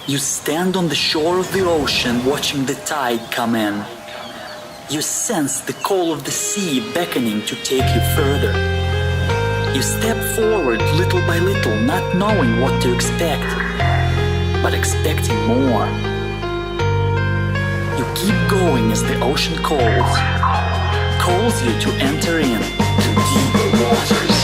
You stand on the shore of the ocean watching the tide come in. You sense the call of the sea beckoning to take you further. You step forward little by little, not knowing what to expect, but expecting more. You keep going as the ocean calls you to enter in to deeper waters.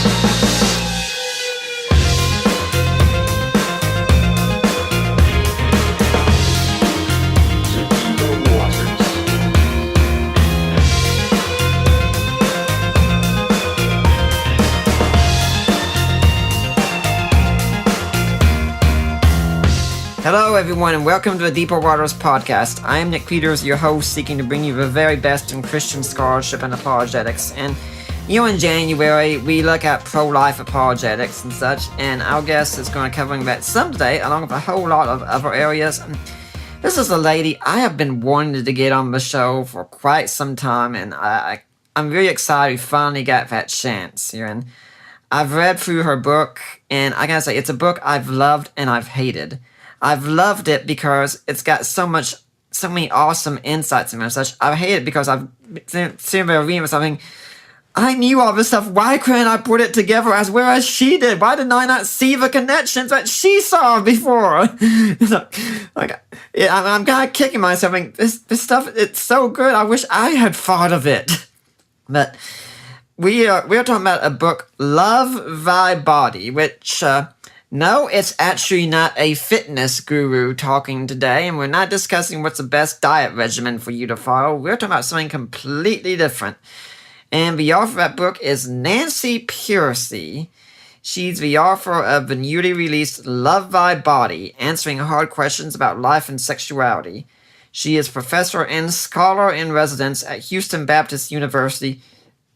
Hello everyone and welcome to the Deeper Waters podcast. I am Nick Peters, your host, seeking to bring you the very best in Christian scholarship and apologetics. And in January, we look at pro-life apologetics and such, and our guest is going to covering that some today, along with a whole lot of other areas. This is a lady I have been wanting to get on the show for quite some time, and I'm really excited we finally got that chance here. And I've read through her book, and I gotta say, it's a book I've loved and I've hated. I've loved it because it's got so many awesome insights in it and such. I hate it because I've seen there reading something. I knew all this stuff. Why couldn't I put it together as well as she did? Why didn't I not see the connections that she saw before? I'm kind of kicking myself. This stuff, it's so good. I wish I had thought of it. But we are talking about a book, Love Thy Body, which... No, it's actually not a fitness guru talking today, and we're not discussing what's the best diet regimen for you to follow. We're talking about something completely different. And the author of that book is Nancy Pearcy. She's the author of the newly released Love Thy Body, Answering Hard Questions About Life and Sexuality. She is professor and scholar in residence at Houston Baptist University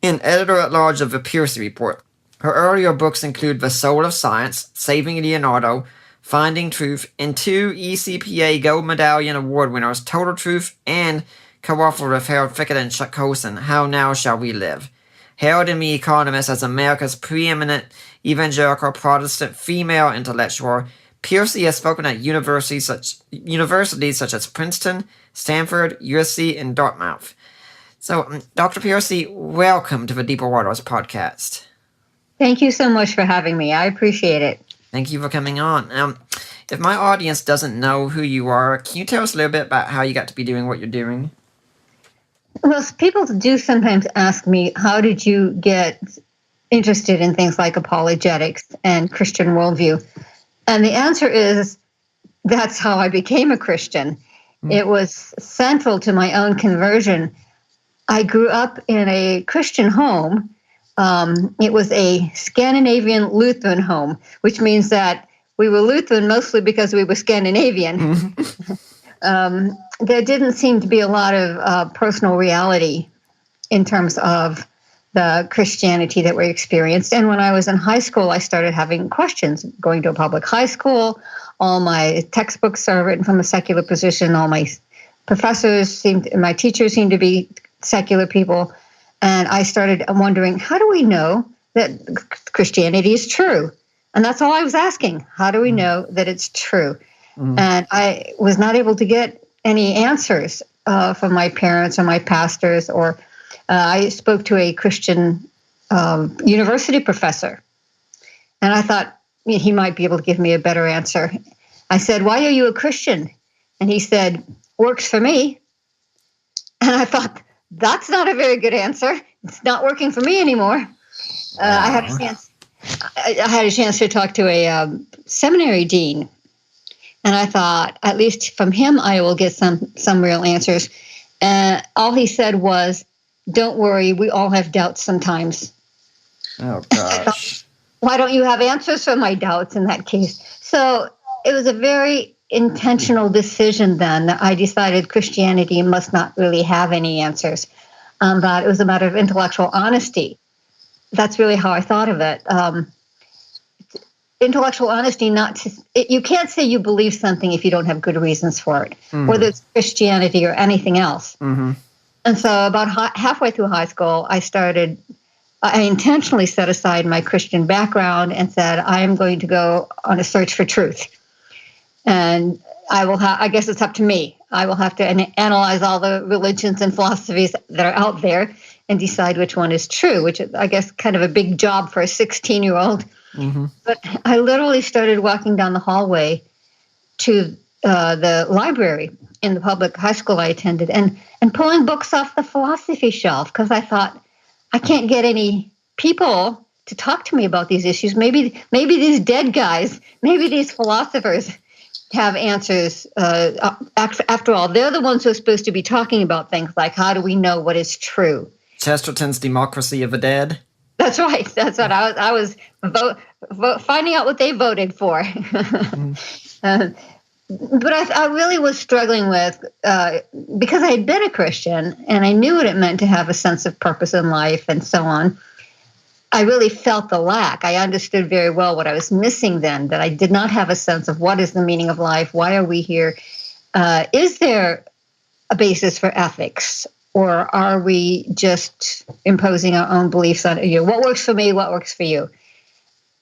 and editor-at-large of the Pearcy Report. Her earlier books include The Soul of Science, Saving Leonardo, Finding Truth, and 2 ECPA Gold Medallion Award winners, Total Truth, and co-authored with Harold Fickett and Chuck Colson, How Now Shall We Live. Hailed in The Economist as America's preeminent evangelical Protestant female intellectual, Pearcy has spoken at universities such as Princeton, Stanford, USC, and Dartmouth. So, Dr. Pearcy, welcome to the Deeper Waters podcast. Thank you so much for having me. I appreciate it. Thank you for coming on. If my audience doesn't know who you are, can you tell us a little bit about how you got to be doing what you're doing? Well, people do sometimes ask me, how did you get interested in things like apologetics and Christian worldview? And the answer is, that's how I became a Christian. It was central to my own conversion. I grew up in a Christian home. It was a Scandinavian Lutheran home, which means that we were Lutheran mostly because we were Scandinavian. There didn't seem to be a lot of personal reality in terms of the Christianity that we experienced. And when I was in high school, I started having questions. Going to a public high school, all my textbooks are written from a secular position. All my my teachers seemed to be secular people. And I started wondering, how do we know that Christianity is true? And that's all I was asking. How do we know that it's true? And I was not able to get any answers from my parents or my pastors. Or I spoke to a Christian university professor. And I thought he might be able to give me a better answer. I said, why are you a Christian? And he said, works for me. And I thought, that's not a very good answer. It's not working for me anymore. I had a chance to talk to a seminary dean, and I thought, at least from him, I will get some real answers. And all he said was, "Don't worry, we all have doubts sometimes." Oh gosh! Why don't you have answers for my doubts in that case? So it was a very intentional decision then that I decided Christianity must not really have any answers, that it was a matter of intellectual honesty. That's really how I thought of it. Intellectual honesty, you can't say you believe something if you don't have good reasons for it, whether it's Christianity or anything else. And so about halfway through high school, I intentionally set aside my Christian background and said, I am going to go on a search for truth. And I guess it's up to me. I will have to analyze all the religions and philosophies that are out there and decide which one is true, which is, I guess, kind of a big job for a 16-year-old. Mm-hmm. But I literally started walking down the hallway to the library in the public high school I attended and pulling books off the philosophy shelf because I thought, I can't get any people to talk to me about these issues. Maybe these dead guys, maybe these philosophers have answers. After all, they're the ones who are supposed to be talking about things like, how do we know what is true? Chesterton's Democracy of the Dead? That's right. That's what I was finding out what they voted for. But I really was struggling with, because I had been a Christian and I knew what it meant to have a sense of purpose in life and so on. I really felt the lack. I understood very well what I was missing then, that I did not have a sense of what is the meaning of life, why are we here, is there a basis for ethics, or are we just imposing our own beliefs on you? What works for me, what works for you?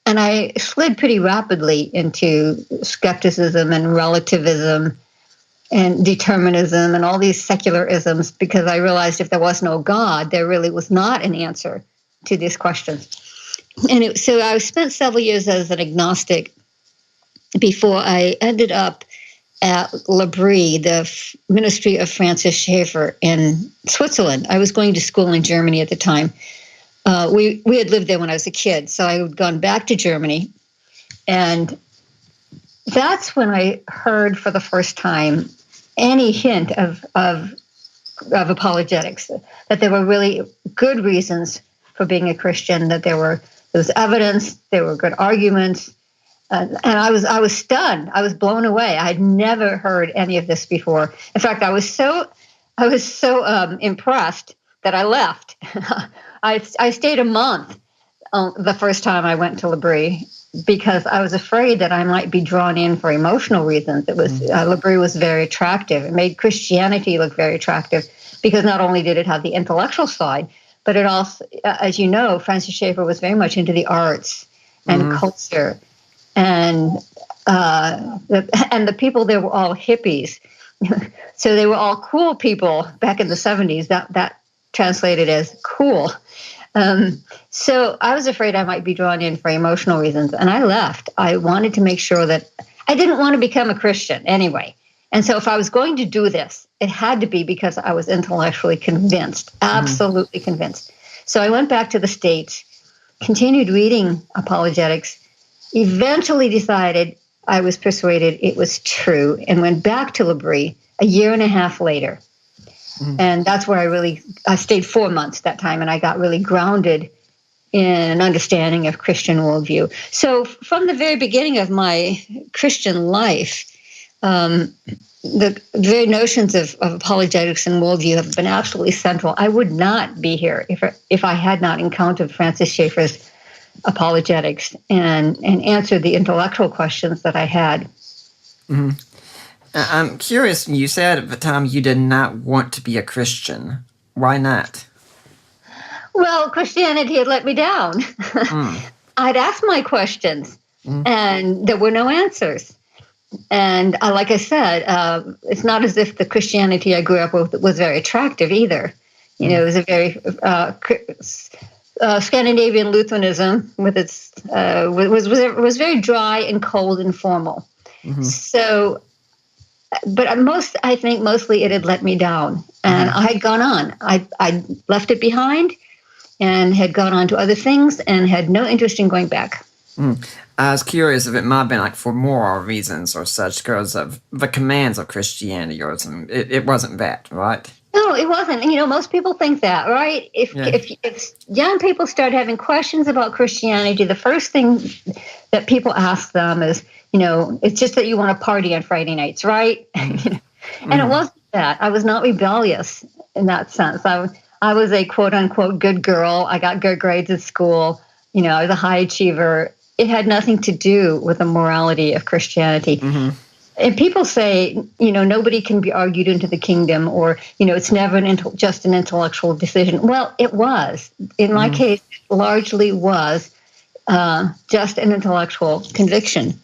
And I slid pretty rapidly into skepticism and relativism and determinism and all these secular isms because I realized if there was no God, there really was not an answer to these questions. And so I spent several years as an agnostic before I ended up at L'Abri, the ministry of Francis Schaeffer in Switzerland. I was going to school in Germany at the time. We had lived there when I was a kid, so I had gone back to Germany. And that's when I heard for the first time any hint of apologetics, that there were really good reasons for being a Christian, that there was evidence, there were good arguments. And I was stunned. I was blown away. I had never heard any of this before. In fact, I was so impressed that I left. I stayed a month the first time I went to L'Abri because I was afraid that I might be drawn in for emotional reasons. It was L'Abri was very attractive. It made Christianity look very attractive because not only did it have the intellectual side, but it also, as you know, Francis Schaeffer was very much into the arts and culture, and the people there were all hippies, so they were all cool people back in the 70s. That translated as cool. So I was afraid I might be drawn in for emotional reasons, and I left. I wanted to make sure that I didn't want to become a Christian anyway. And so if I was going to do this, it had to be because I was intellectually convinced, absolutely convinced. So I went back to the States, continued reading apologetics, eventually decided I was persuaded it was true, and went back to L'Abri a year and a half later. And that's where I stayed 4 months that time, and I got really grounded in an understanding of Christian worldview. So from the very beginning of my Christian life, the very notions of apologetics and worldview have been absolutely central. I would not be here if I had not encountered Francis Schaeffer's apologetics and answered the intellectual questions that I had. Mm-hmm. I'm curious, you said at the time you did not want to be a Christian. Why not? Well, Christianity had let me down. I'd asked my questions, and there were no answers. And like I said, it's not as if the Christianity I grew up with was very attractive either. You know, it was a very Scandinavian Lutheranism with its was very dry and cold and formal. So. But I think mostly it had let me down, and I had gone on. I left it behind and had gone on to other things and had no interest in going back. I was curious if it might have been like for moral reasons or such, because of the commands of Christianity or something. It wasn't that, right? No, it wasn't. And, most people think that, right? If young people start having questions about Christianity, the first thing that people ask them is, it's just that you want to party on Friday nights, right? And it wasn't that. I was not rebellious in that sense. I was a quote unquote good girl. I got good grades at school. I was a high achiever. It had nothing to do with the morality of Christianity. And people say, nobody can be argued into the kingdom, or, it's never just an intellectual decision. Well, it was. In my case, it largely was just an intellectual conviction.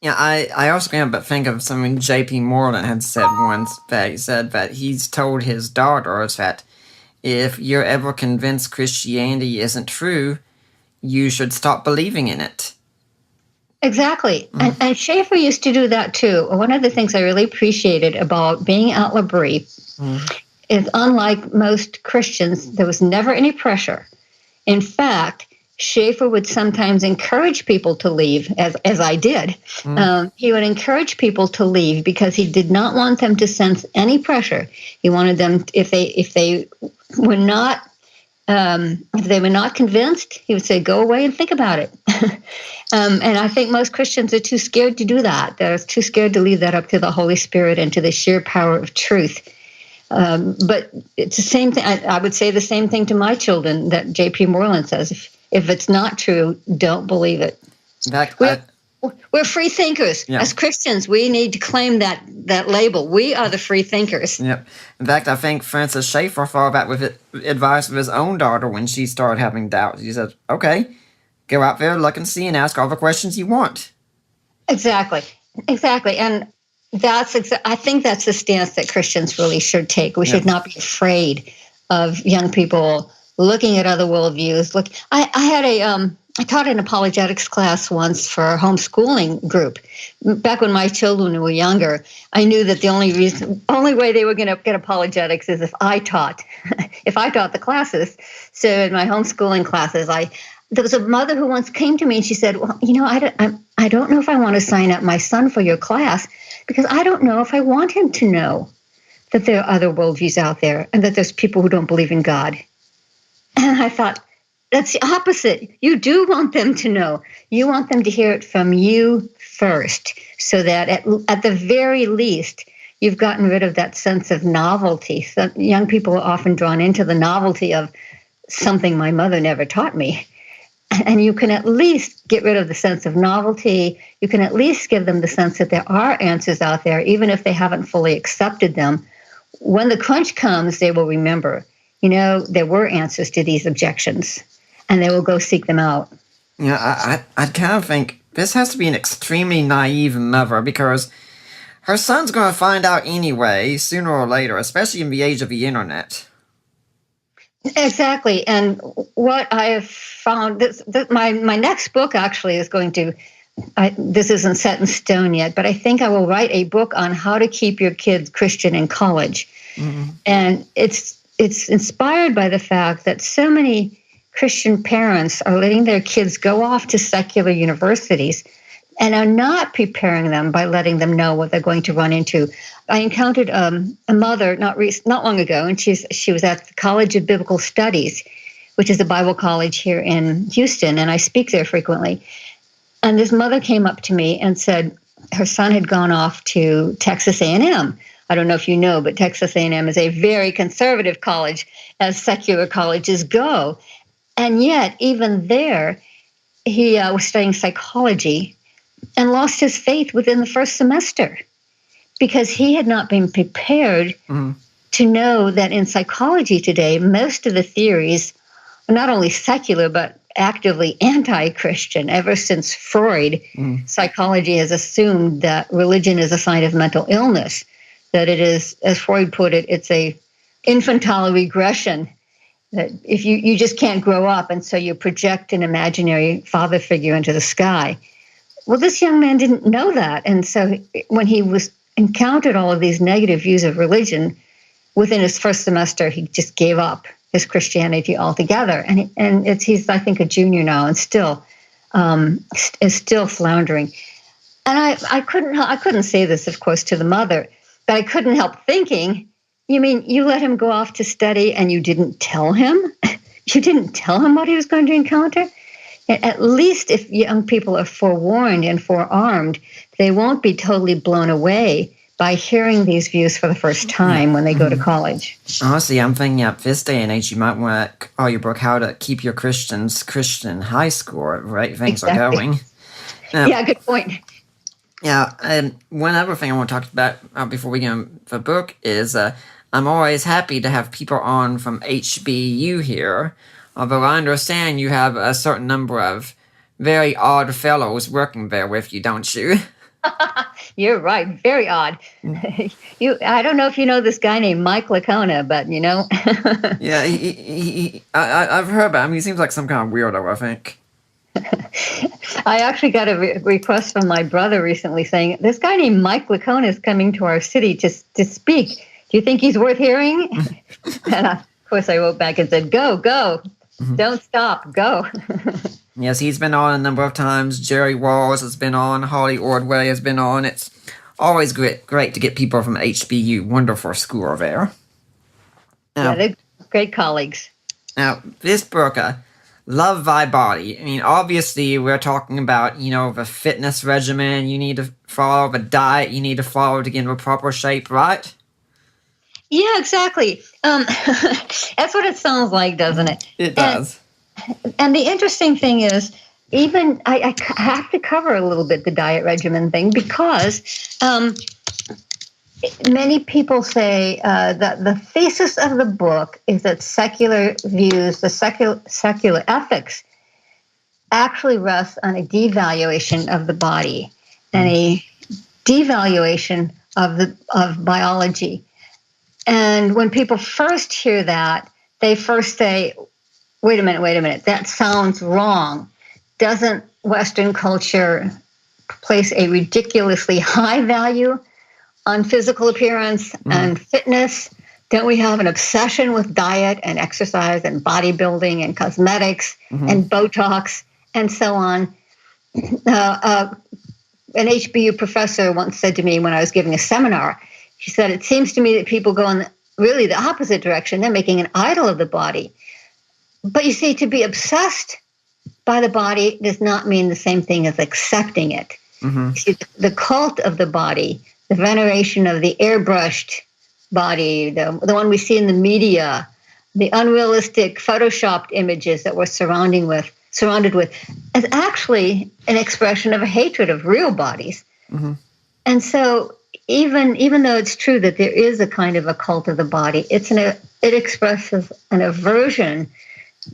Yeah, I also can't but think of something J.P. Moreland had said once, that he said that he's told his daughters that if you're ever convinced Christianity isn't true, you should stop believing in it. Exactly. And Schaefer used to do that too. One of the things I really appreciated about being at L'Abri is, unlike most Christians, there was never any pressure. In fact, Schaefer would sometimes encourage people to leave, as I did. He would encourage people to leave because he did not want them to sense any pressure. He wanted them, if they were not convinced, he would say, "Go away and think about it." And I think most Christians are too scared to do that. They're too scared to leave that up to the Holy Spirit and to the sheer power of truth. But it's the same thing. I would say the same thing to my children that J.P. Moreland says. If it's not true, don't believe it. In fact, We're free thinkers. Yeah. As Christians, we need to claim that label. We are the free thinkers. Yep. In fact, I think Francis Schaeffer thought that with advice of his own daughter when she started having doubts. He said, okay, go out there, look and see, and ask all the questions you want. Exactly. And I think that's the stance that Christians really should take. We should not be afraid of young people looking at other worldviews. Look, I taught an apologetics class once for a homeschooling group. Back when my children were younger, I knew that the only way they were going to get apologetics is if I taught the classes. So in my homeschooling classes, there was a mother who once came to me and she said, "Well, I don't know if I want to sign up my son for your class because I don't know if I want him to know that there are other worldviews out there and that there's people who don't believe in God." And I thought, that's the opposite. You do want them to know. You want them to hear it from you first, so that at the very least, you've gotten rid of that sense of novelty. So young people are often drawn into the novelty of something my mother never taught me. And you can at least get rid of the sense of novelty. You can at least give them the sense that there are answers out there, even if they haven't fully accepted them. When the crunch comes, they will remember, there were answers to these objections, and they will go seek them out. Yeah, I kind of think this has to be an extremely naive mother, because her son's going to find out anyway, sooner or later, especially in the age of the internet. Exactly. And what I have found, my next book actually is going to, this isn't set in stone yet, but I think I will write a book on how to keep your kids Christian in college. Mm-hmm. And it's inspired by the fact that so many Christian parents are letting their kids go off to secular universities and are not preparing them by letting them know what they're going to run into. I encountered a mother not long ago, and she was at the College of Biblical Studies, which is a Bible college here in Houston, and I speak there frequently. And this mother came up to me and said her son had gone off to Texas A&M. I don't know if you know, but Texas A&M is a very conservative college, as secular colleges go. And yet, even there, he was studying psychology and lost his faith within the first semester because he had not been prepared to know that in psychology today, most of the theories are not only secular, but actively anti-Christian. Ever since Freud, psychology has assumed that religion is a sign of mental illness, that it is, as Freud put it, it's a infantile regression, that if you just can't grow up, and so you project an imaginary father figure into the sky. Well, this young man didn't know that, and so when he encountered all of these negative views of religion, within his first semester, he just gave up his Christianity altogether. And he's, I think, a junior now, and still is still floundering. And I couldn't say this, of course, to the mother, but I couldn't help thinking, you mean you let him go off to study and you didn't tell him? You didn't tell him what he was going to encounter? At least if young people are forewarned and forearmed, they won't be totally blown away by hearing these views for the first time when they go to college. Honestly, I'm thinking at this day and age, you might want to call your book How to Keep Your Christians Christian High School, right? Things are going. Yeah, good point. Yeah, and one other thing I want to talk about before we get on the book is I'm always happy to have people on from HBU here, although I understand you have a certain number of very odd fellows working there with you, don't you? You're right. Very odd. I don't know if you know this guy named Mike Lacona, but you know. Yeah, I've heard about him. He seems like some kind of weirdo, I think. I actually got a request from my brother recently saying, this guy named Mike Lacona is coming to our city to speak. Do you think he's worth hearing? And of course I wrote back and said, go. Don't stop. Go. Yes, he's been on a number of times. Jerry Walls has been on. Holly Ordway has been on. It's always great to get people from HBU. Wonderful school there. Yeah, they're great colleagues. Now, this book, Love Thy Body. I mean, obviously, we're talking about, the fitness regimen you need to follow, the diet you need to follow to get into proper shape, right? Yeah, exactly. That's what it sounds like, doesn't it? It does. And the interesting thing is, even I have to cover a little bit the diet regimen thing because many people say that the thesis of the book is that secular views, the secular ethics, actually rests on a devaluation of the body and a devaluation of biology. And when people first hear that, they first say, wait a minute, that sounds wrong. Doesn't Western culture place a ridiculously high value on physical appearance and fitness? Don't we have an obsession with diet and exercise and bodybuilding and cosmetics and Botox and so on? An HBU professor once said to me when I was giving a seminar, she said, it seems to me that people go in really the opposite direction. They're making an idol of the body. But you see, to be obsessed by the body does not mean the same thing as accepting it. You see, the cult of the body, the veneration of the airbrushed body, the one we see in the media, the unrealistic photoshopped images that we're surrounded with, is actually an expression of a hatred of real bodies. And so even though it's true that there is a kind of a cult of the body, it expresses an aversion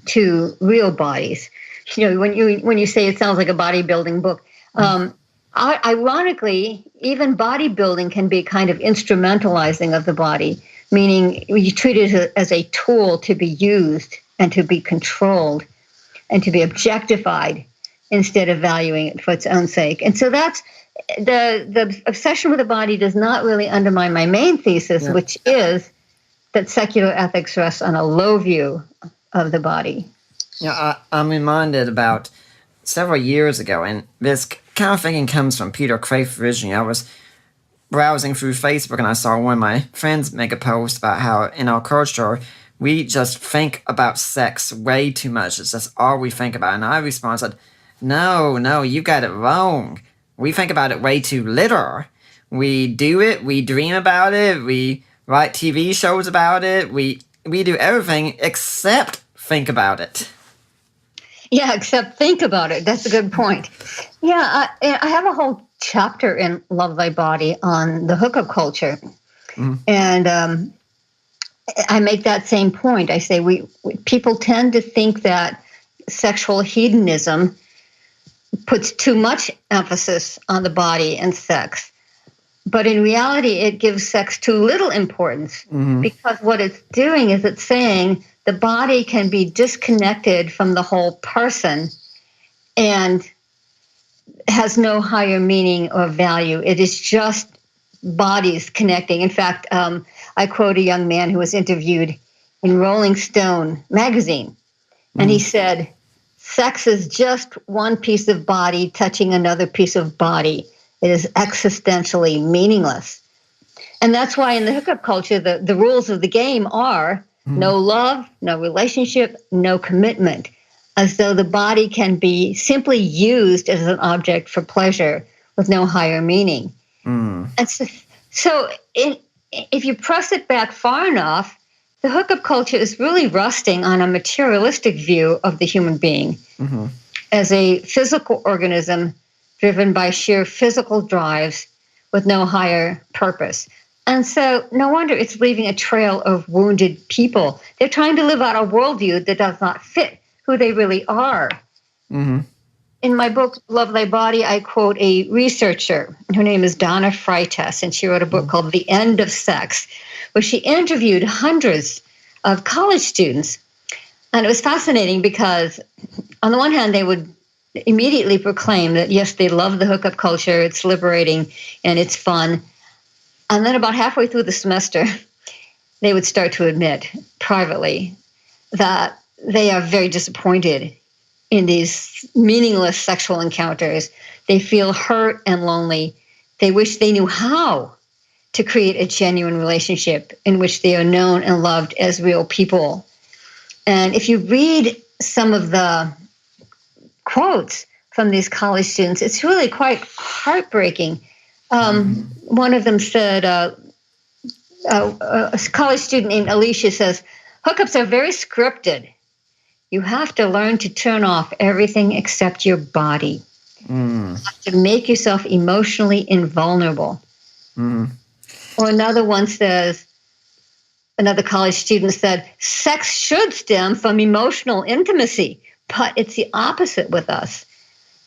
to real bodies. When you say it sounds like a bodybuilding book, ironically, even bodybuilding can be kind of instrumentalizing of the body, meaning you treat it as a tool to be used and to be controlled and to be objectified instead of valuing it for its own sake. And so that's the obsession with the body does not really undermine my main thesis, which is that secular ethics rests on a low view of the body. Yeah, I'm reminded about several years ago, and this kind of thinking comes from Peter Crayford originally. I was browsing through Facebook and I saw one of my friends make a post about how in our culture we just think about sex way too much. It's just all we think about. And I responded, no, you got it wrong. We think about it way too little. We do it, we dream about it, we write TV shows about it, we do everything except think about it. Yeah, except think about it. That's a good point. Yeah, I have a whole chapter in Love Thy Body on the hookup culture. And I make that same point. I say people tend to think that sexual hedonism puts too much emphasis on the body and sex. But in reality, it gives sex too little importance because what it's doing is it's saying the body can be disconnected from the whole person and has no higher meaning or value. It is just bodies connecting. In fact, I quote a young man who was interviewed in Rolling Stone magazine, and he said, sex is just one piece of body touching another piece of body. It is existentially meaningless. And that's why in the hookup culture, the rules of the game are no love, no relationship, no commitment, as though the body can be simply used as an object for pleasure with no higher meaning. And so if you press it back far enough, the hookup culture is really resting on a materialistic view of the human being as a physical organism driven by sheer physical drives with no higher purpose. And so no wonder it's leaving a trail of wounded people. They're trying to live out a worldview that does not fit who they really are. in my book, Love Thy Body, I quote a researcher. Her name is Donna Freitas, and she wrote a book called The End of Sex, where she interviewed hundreds of college students. And it was fascinating because, on the one hand, they would immediately proclaim that, yes, they love the hookup culture, it's liberating, and it's fun. And then about halfway through the semester, they would start to admit privately that they are very disappointed in these meaningless sexual encounters. They feel hurt and lonely. They wish they knew how to create a genuine relationship in which they are known and loved as real people. And if you read some of the quotes from these college students, it's really quite heartbreaking. One of them said, a college student named Alicia says, hookups are very scripted. You have to learn to turn off everything except your body. You have to make yourself emotionally invulnerable. Or another one says, another college student said, sex should stem from emotional intimacy, but it's the opposite with us.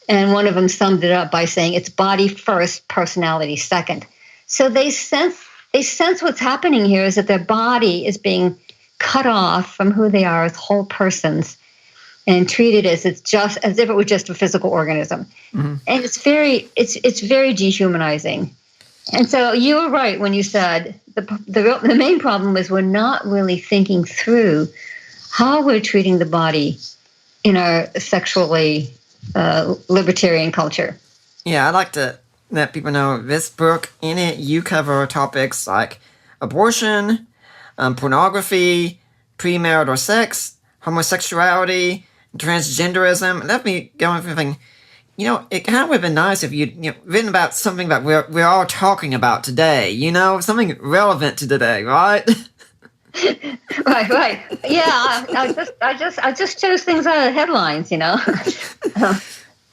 And one of them summed it up by saying, it's body first, personality second. So they sense what's happening here is that their body is being cut off from who they are as whole persons and treated as if it were just a physical organism. And it's very dehumanizing. And so you were right when you said the main problem is we're not really thinking through how we're treating the body in our sexually libertarian culture. Yeah, I'd like to let people know this book, in it, you cover topics like abortion, pornography, premarital sex, homosexuality, transgenderism. Let me go on thinking, it kind of would have been nice if you'd written about something that we're all talking about today, something relevant to today, right? Right. Yeah, I just chose things out of the headlines,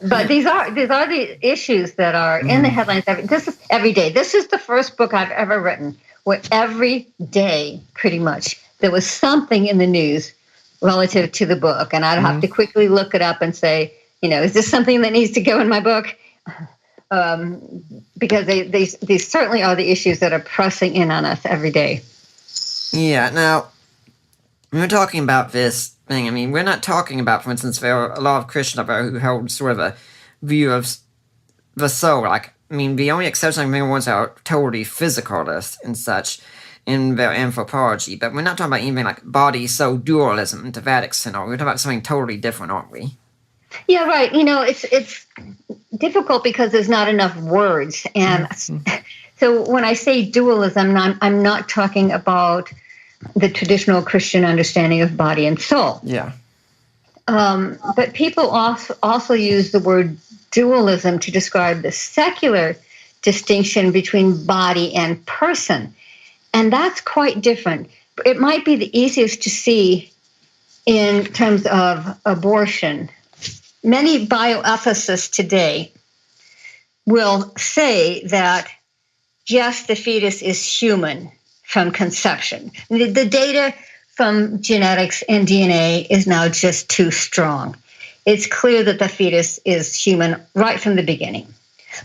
But these are the issues that are in the headlines. This is every day. This is the first book I've ever written where every day, pretty much, there was something in the news relative to the book, and I'd have to quickly look it up and say, is this something that needs to go in my book? Because they certainly are the issues that are pressing in on us every day. Yeah. Now, when we're talking about this thing, I mean, we're not talking about, for instance, there are a lot of Christians out there who hold sort of a view of the soul. The only exception are ones that are totally physicalist and such in their anthropology. But we're not talking about anything like body-soul dualism to that extent. We're talking about something totally different, aren't we? Yeah, right. It's difficult because there's not enough words. And so when I say dualism, I'm not talking about the traditional Christian understanding of body and soul. Yeah. But people also use the word dualism to describe the secular distinction between body and person. And that's quite different. It might be the easiest to see in terms of abortion. Many bioethicists today will say that, yes, the fetus is human from conception. The data from genetics and DNA is now just too strong. It's clear that the fetus is human right from the beginning.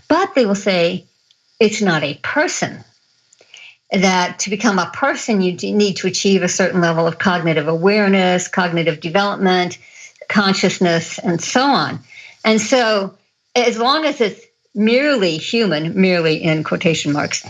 But they will say it's not a person. That to become a person, you need to achieve a certain level of cognitive awareness, cognitive development, consciousness, and so on. And so as long as it's merely human, merely in quotation marks,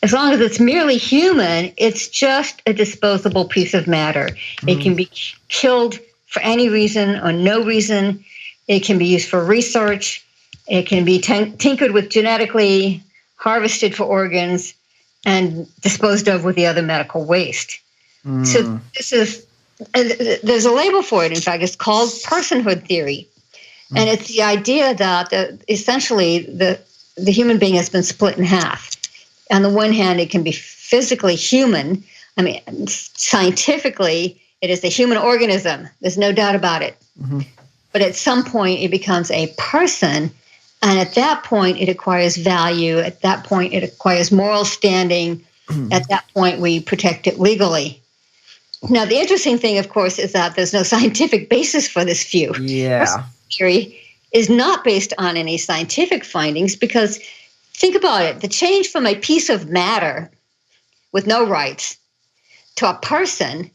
as long as it's merely human, it's just a disposable piece of matter. It can be killed for any reason or no reason. It can be used for research. It can be tinkered with genetically, harvested for organs, and disposed of with the other medical waste. So there's a label for it, in fact. It's called personhood theory. And it's the idea that essentially the human being has been split in half. On the one hand, it can be physically human. I mean, scientifically, it is a human organism. There's no doubt about it. But at some point, it becomes a person. And at that point, it acquires value. At that point, it acquires moral standing. At that point, we protect it legally. Now, the interesting thing, of course, is that there's no scientific basis for this view. Yeah. Theory is not based on any scientific findings, because think about it. The change from a piece of matter with no rights to a person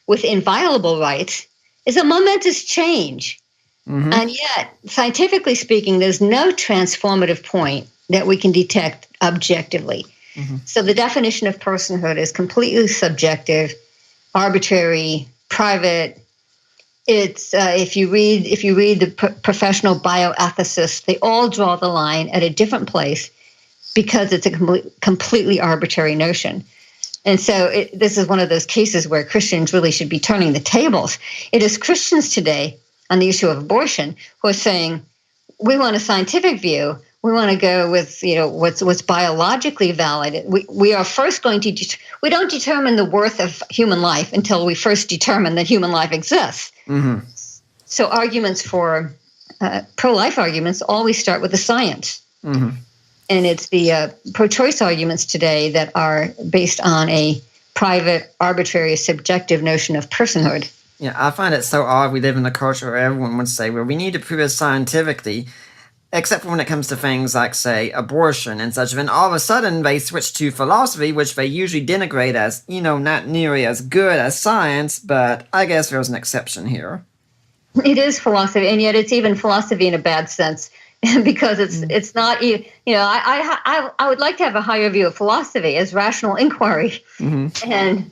with inviolable rights is a momentous change. Mm-hmm. And yet, scientifically speaking, there's no transformative point that we can detect objectively. Mm-hmm. So the definition of personhood is completely subjective, arbitrary, private. It's if you read the professional bioethicists, they all draw the line at a different place because it's a completely arbitrary notion. And so this is one of those cases where Christians really should be turning the tables. It is Christians today on the issue of abortion who are saying, we want a scientific view. We want to go with what's biologically valid. We are first going to we don't determine the worth of human life until we first determine that human life exists. Mm-hmm. So arguments for pro-life arguments always start with the science. Mm-hmm. And it's the pro-choice arguments today that are based on a private, arbitrary, subjective notion of personhood. Yeah, I find it so odd we live in a culture where everyone would say, well, we need to prove it scientifically, except for when it comes to things like, say, abortion and such. And all of a sudden, they switch to philosophy, which they usually denigrate as, not nearly as good as science, but I guess there's an exception here. It is philosophy, and yet it's even philosophy in a bad sense. Because it's not, I would like to have a higher view of philosophy as rational inquiry. Mm-hmm. And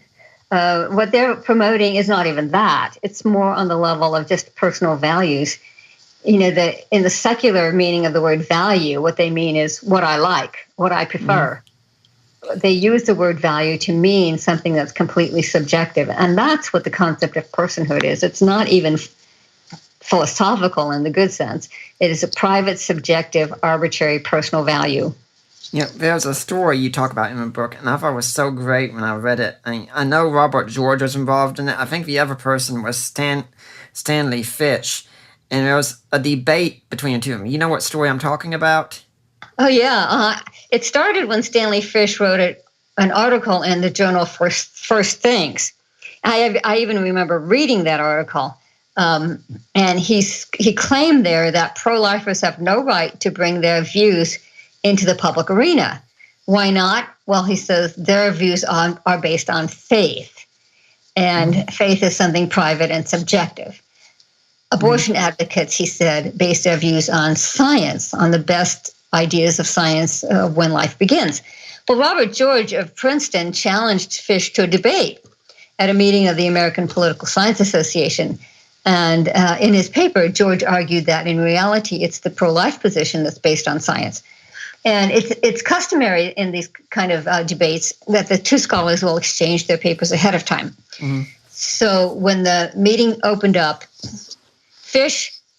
what they're promoting is not even that. It's more on the level of just personal values. In the secular meaning of the word value, what they mean is what I like, what I prefer. Mm-hmm. They use the word value to mean something that's completely subjective. And that's what the concept of personhood is. It's not even philosophical in the good sense. It is a private, subjective, arbitrary, personal value. Yeah, there's a story you talk about in the book, and I thought it was so great when I read it. I know Robert George was involved in it. I think the other person was Stanley Fish, and there was a debate between the two of them. You know what story I'm talking about? Oh, yeah. It started when Stanley Fish wrote an article in the journal First Things. I even remember reading that article. And he claimed there that pro-lifers have no right to bring their views into the public arena. Why not? Well, he says their views are based on faith, and faith is something private and subjective. Abortion advocates, he said, base their views on science, on the best ideas of science when life begins. Well, Robert George of Princeton challenged Fish to a debate at a meeting of the American Political Science Association. And in his paper, George argued that in reality, it's the pro-life position that's based on science. And it's customary in these kind of debates that the two scholars will exchange their papers ahead of time. Mm-hmm. So when the meeting opened up,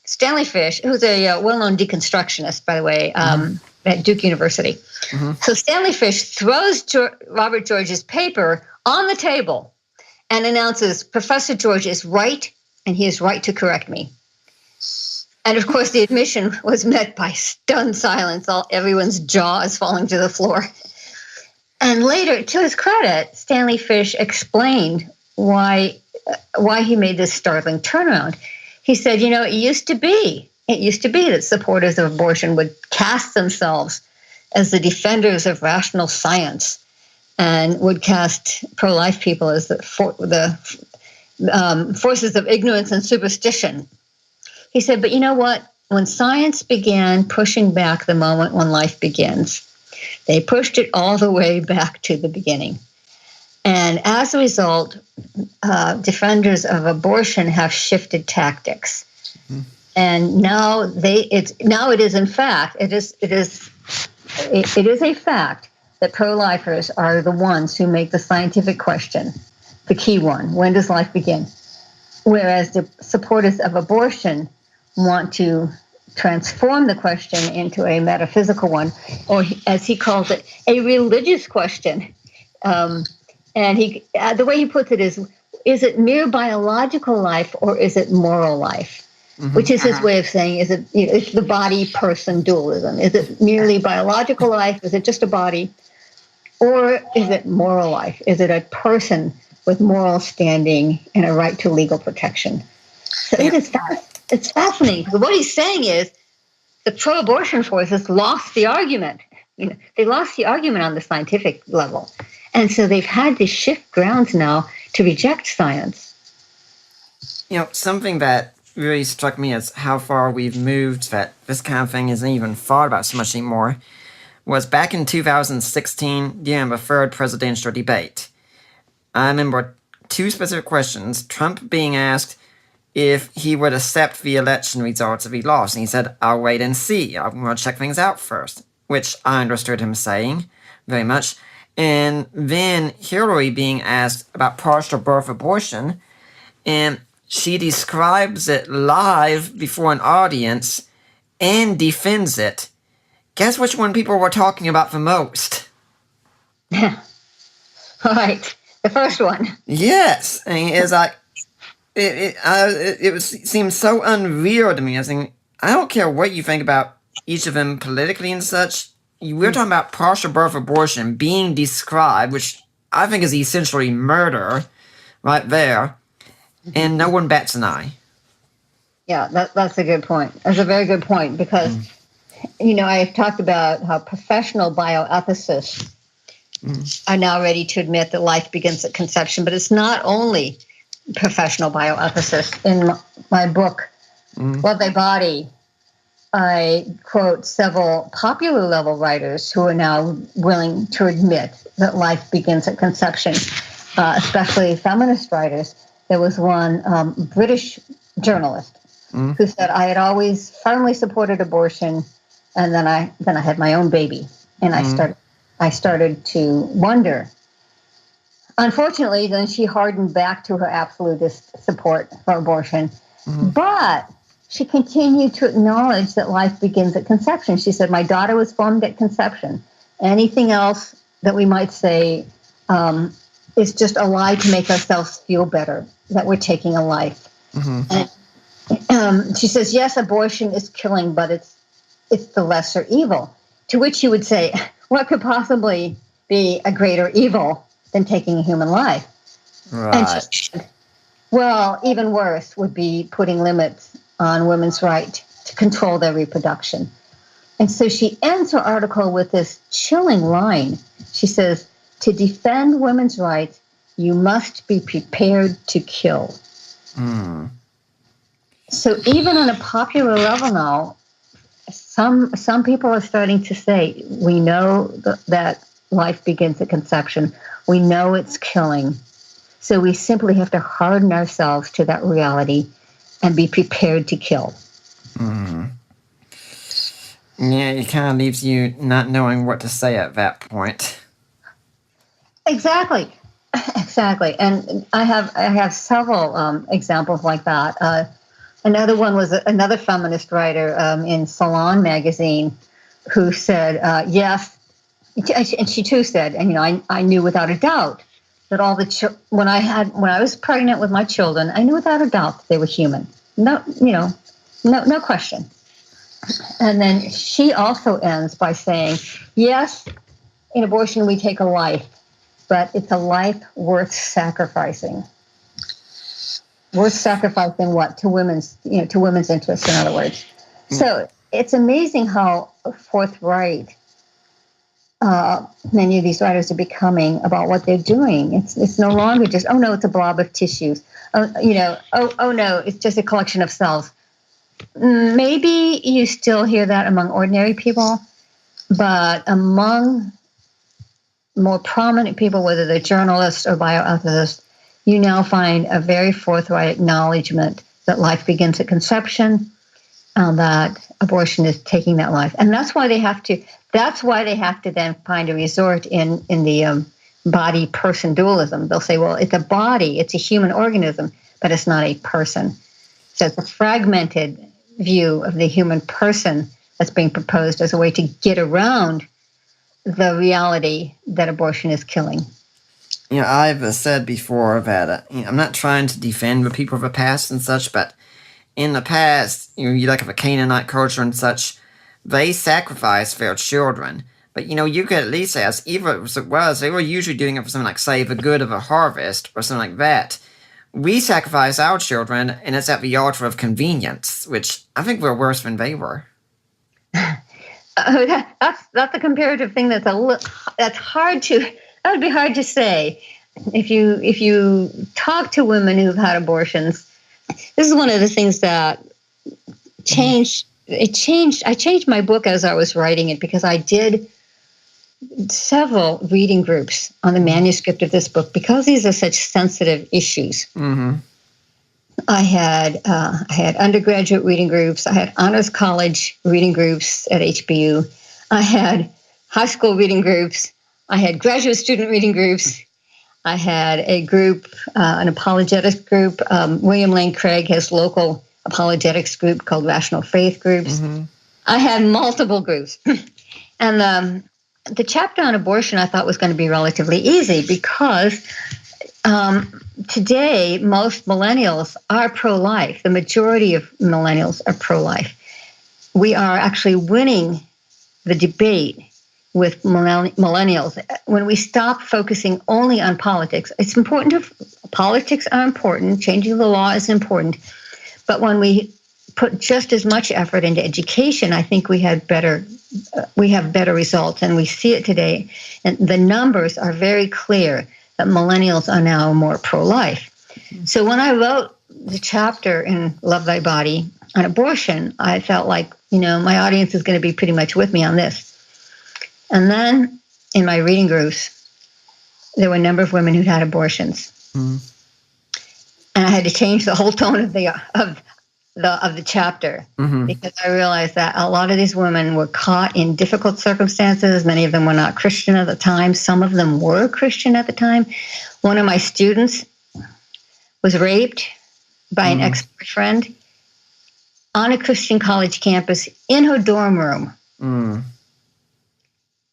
Stanley Fish, who's a well-known deconstructionist, by the way, at Duke University. Mm-hmm. So Stanley Fish throws Robert George's paper on the table and announces, Professor George is right, and he is right to correct me. And of course, the admission was met by stunned silence. Everyone's jaw is falling to the floor. And later, to his credit, Stanley Fish explained why he made this startling turnaround. He said, it used to be that supporters of abortion would cast themselves as the defenders of rational science and would cast pro-life people as the forces of ignorance and superstition. He said, but you know what? When science began pushing back the moment when life begins, they pushed it all the way back to the beginning. And as a result, defenders of abortion have shifted tactics. Mm-hmm. And now it is a fact that pro-lifers are the ones who make the scientific question the key one. When does life begin? Whereas the supporters of abortion want to transform the question into a metaphysical one, or as he calls it, a religious question. And the way he puts it is it mere biological life or is it moral life? Mm-hmm. Which is his way of saying, is it it's the body-person dualism? Is it merely biological life? Is it just a body? Or is it moral life? Is it a person with moral standing and a right to legal protection? So it's fascinating. Because what he's saying is the pro-abortion forces lost the argument. They lost the argument on the scientific level. And so they've had to shift grounds now to reject science. Something that really struck me as how far we've moved, that this kind of thing isn't even thought about so much anymore, was back in 2016 during the third presidential debate. I remember two specific questions. Trump being asked if he would accept the election results if he lost, and he said, "I'll wait and see. I want to check things out first," which I understood him saying very much. And then Hillary being asked about partial birth abortion, and she describes it live before an audience and defends it. Guess which one people were talking about the most? Right. The first one. Yes. I mean, it's like, it seemed so unreal to me. I was thinking, I don't care what you think about each of them politically and such. We're talking about partial birth abortion being described, which I think is essentially murder right there. And no one bats an eye. Yeah, that's a good point. That's a very good point because, I've talked about how professional bioethicists are now ready to admit that life begins at conception, but it's not only professional bioethicists. In my book, Love Thy Body, I quote several popular level writers who are now willing to admit that life begins at conception, especially feminist writers. There was one British journalist who said, "I had always firmly supported abortion, and then I had my own baby, and I started to wonder." Unfortunately, then she hardened back to her absolutist support for abortion, but she continued to acknowledge that life begins at conception. She said, "My daughter was formed at conception. Anything else that we might say is just a lie to make ourselves feel better that we're taking a life." And she says, "Yes, abortion is killing, but it's the lesser evil." To which you would say, what could possibly be a greater evil than taking a human life? Right. And she said, well, even worse would be putting limits on women's right to control their reproduction. And so she ends her article with this chilling line. She says, "To defend women's rights, you must be prepared to kill." So even on a popular level now, some people are starting to say, we know that life begins at conception. We know it's killing. So we simply have to harden ourselves to that reality and be prepared to kill. Yeah, it kind of leaves you not knowing what to say at that point. Exactly. And I have several examples like that. Another one was another feminist writer in Salon magazine who said, yes, and she too said, and I knew without a doubt that when I was pregnant with my children, I knew without a doubt that they were human. No question. And then she also ends by saying, yes, in abortion we take a life, but it's a life worth sacrificing. Worth sacrificing what? To women's interests, in other words. So it's amazing how forthright many of these writers are becoming about what they're doing. It's no longer just, oh no, it's a blob of tissues. Oh no, it's just a collection of cells. Maybe you still hear that among ordinary people, but among more prominent people, whether they're journalists or bioethicists, you now find a very forthright acknowledgement that life begins at conception, that abortion is taking that life, and that's why they have to. That's why they have to then find a resort in the body-person dualism. They'll say, well, it's a body, it's a human organism, but it's not a person. So it's a fragmented view of the human person that's being proposed as a way to get around the reality that abortion is killing. I've said before that I'm not trying to defend the people of the past and such, but in the past, you look at the Canaanite culture and such, they sacrificed their children. But, you could at least ask, even if it was, they were usually doing it for something like, say, the good of a harvest or something like that. We sacrifice our children, and it's at the altar of convenience, which I think we're worse than they were. That's a comparative thing that's hard to that would be hard to say. If you talk to women who've had abortions, this is one of the things that changed. It changed. I changed my book as I was writing it because I did several reading groups on the manuscript of this book because these are such sensitive issues. Mm-hmm. I had undergraduate reading groups. I had honors college reading groups at HBU. I had high school reading groups. I had graduate student reading groups. I had a group, an apologetics group. William Lane Craig has local apologetics group called Rational Faith Groups. Mm-hmm. I had multiple groups. And the chapter on abortion I thought was going to be relatively easy because today most millennials are pro-life. The majority of millennials are pro-life. We are actually winning the debate with millennials. When we stop focusing only on politics, it's important politics are important, changing the law is important, but when we put just as much effort into education, I think we have better results, and we see it today. And the numbers are very clear that millennials are now more pro-life. So when I wrote the chapter in Love Thy Body on abortion, I felt like, my audience is going to be pretty much with me on this. And then in my reading groups, there were a number of women who'd had abortions. Mm-hmm. And I had to change the whole tone of the chapter mm-hmm. because I realized that a lot of these women were caught in difficult circumstances. Many of them were not Christian at the time. Some of them were Christian at the time. One of my students was raped by an ex-boyfriend on a Christian college campus in her dorm room. Mm.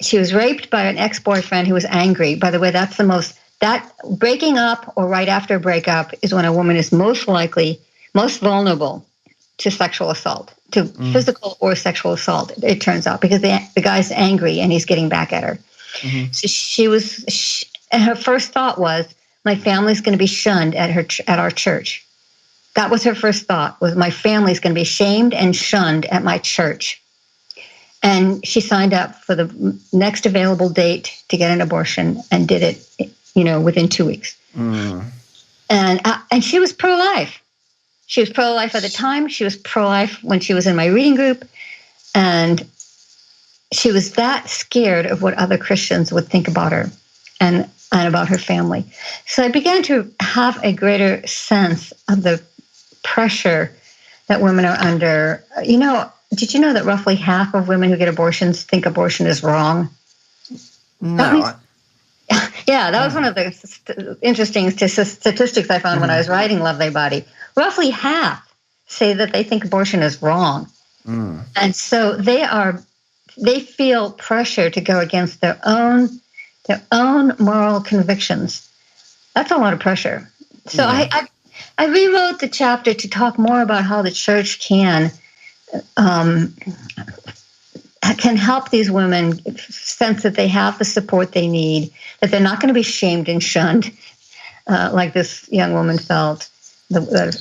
She was raped by an ex-boyfriend who was angry. By the way, that breaking up or right after a breakup is when a woman is most vulnerable to sexual assault, to physical or sexual assault, it turns out, because the guy's angry and he's getting back at her. Mm-hmm. So and her first thought was, my family's going to be shunned at our church. That was her first thought, was my family's going to be shamed and shunned at my church. And she signed up for the next available date to get an abortion and did it, within 2 weeks. Mm. And she was pro-life. She was pro-life at the time. She was pro-life when she was in my reading group. And she was that scared of what other Christians would think about her and about her family. So I began to have a greater sense of the pressure that women are under. Did you know that roughly half of women who get abortions think abortion is wrong? No. That was one of the interesting statistics I found when I was writing Love Thy Body. Roughly half say that they think abortion is wrong. Mm. And so they feel pressure to go against their own moral convictions. That's a lot of pressure. So I rewrote the chapter to talk more about how the church can help these women sense that they have the support they need, that they're not going to be shamed and shunned like this young woman felt,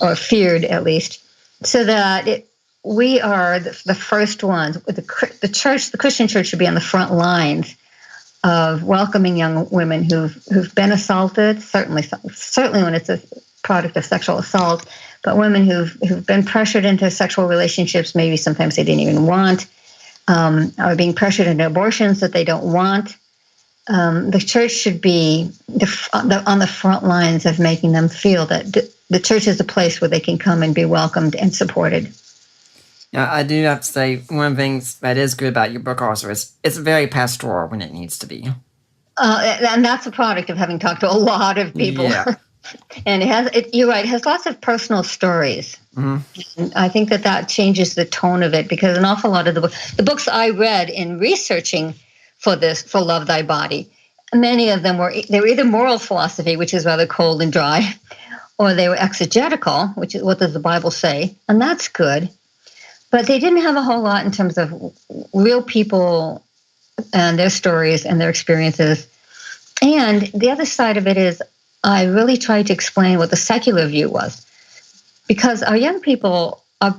or feared at least, so that we are the first ones. The church, the Christian church, should be on the front lines of welcoming young women who've been assaulted, certainly when it's a product of sexual assault, but women who've been pressured into sexual relationships, maybe sometimes they didn't even want, are being pressured into abortions that they don't want. The church should be on the front lines of making them feel that the church is a place where they can come and be welcomed and supported. Yeah, I do have to say, one of the things that is good about your book also is it's very pastoral when it needs to be. And that's a product of having talked to a lot of people. Yeah. And you're right, it has lots of personal stories. Mm-hmm. And I think that changes the tone of it, because an awful lot of the books I read in researching for Love Thy Body, many of them they were either moral philosophy, which is rather cold and dry, or they were exegetical, which is what does the Bible say, and that's good. But they didn't have a whole lot in terms of real people and their stories and their experiences. And the other side of it is I really tried to explain what the secular view was, because our young people are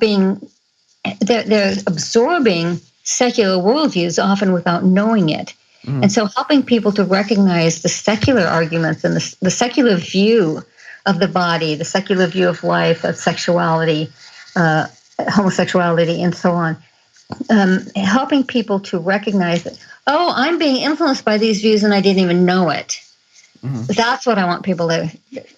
they're absorbing secular worldviews, often without knowing it. And so helping people to recognize the secular arguments and the secular view of the body, the secular view of life, of sexuality, homosexuality, and so on. Helping people to recognize that, oh, I'm being influenced by these views and I didn't even know it. That's what I want people to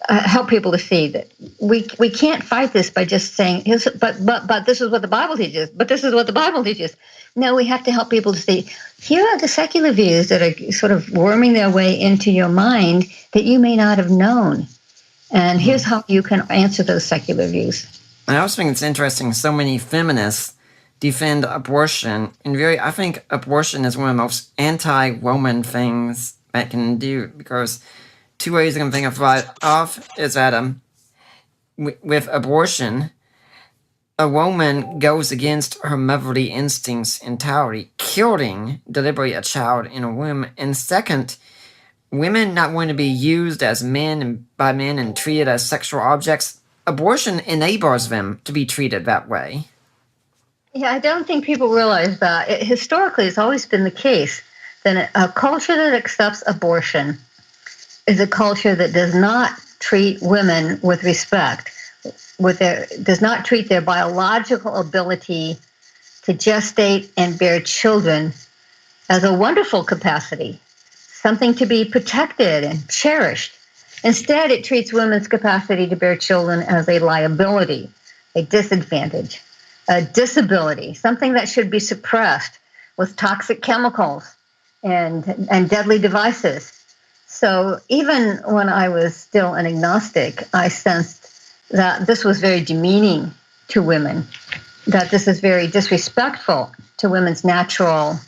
help people to see, that we can't fight this by just saying, but this is what the Bible teaches, but this is what the Bible teaches. No, we have to help people to see, here are the secular views that are sort of worming their way into your mind that you may not have known. And here's how you can answer those secular views. I also think it's interesting, so many feminists defend abortion, and I think abortion is one of the most anti-woman things that can do, because two ways I can think of right off is that with abortion, a woman goes against her motherly instincts entirely, killing deliberately a child in a womb. And second, women not wanting to be used as men and by men and treated as sexual objects, abortion enables them to be treated that way. Yeah, I don't think people realize that. Historically, it's always been the case that a culture that accepts abortion is a culture that does not treat women with respect, does not treat their biological ability to gestate and bear children as a wonderful capacity, something to be protected and cherished. Instead, it treats women's capacity to bear children as a liability, a disadvantage, a disability, something that should be suppressed with toxic chemicals and deadly devices. So even when I was still an agnostic, I sensed that this was very demeaning to women, that this is very disrespectful to women's natural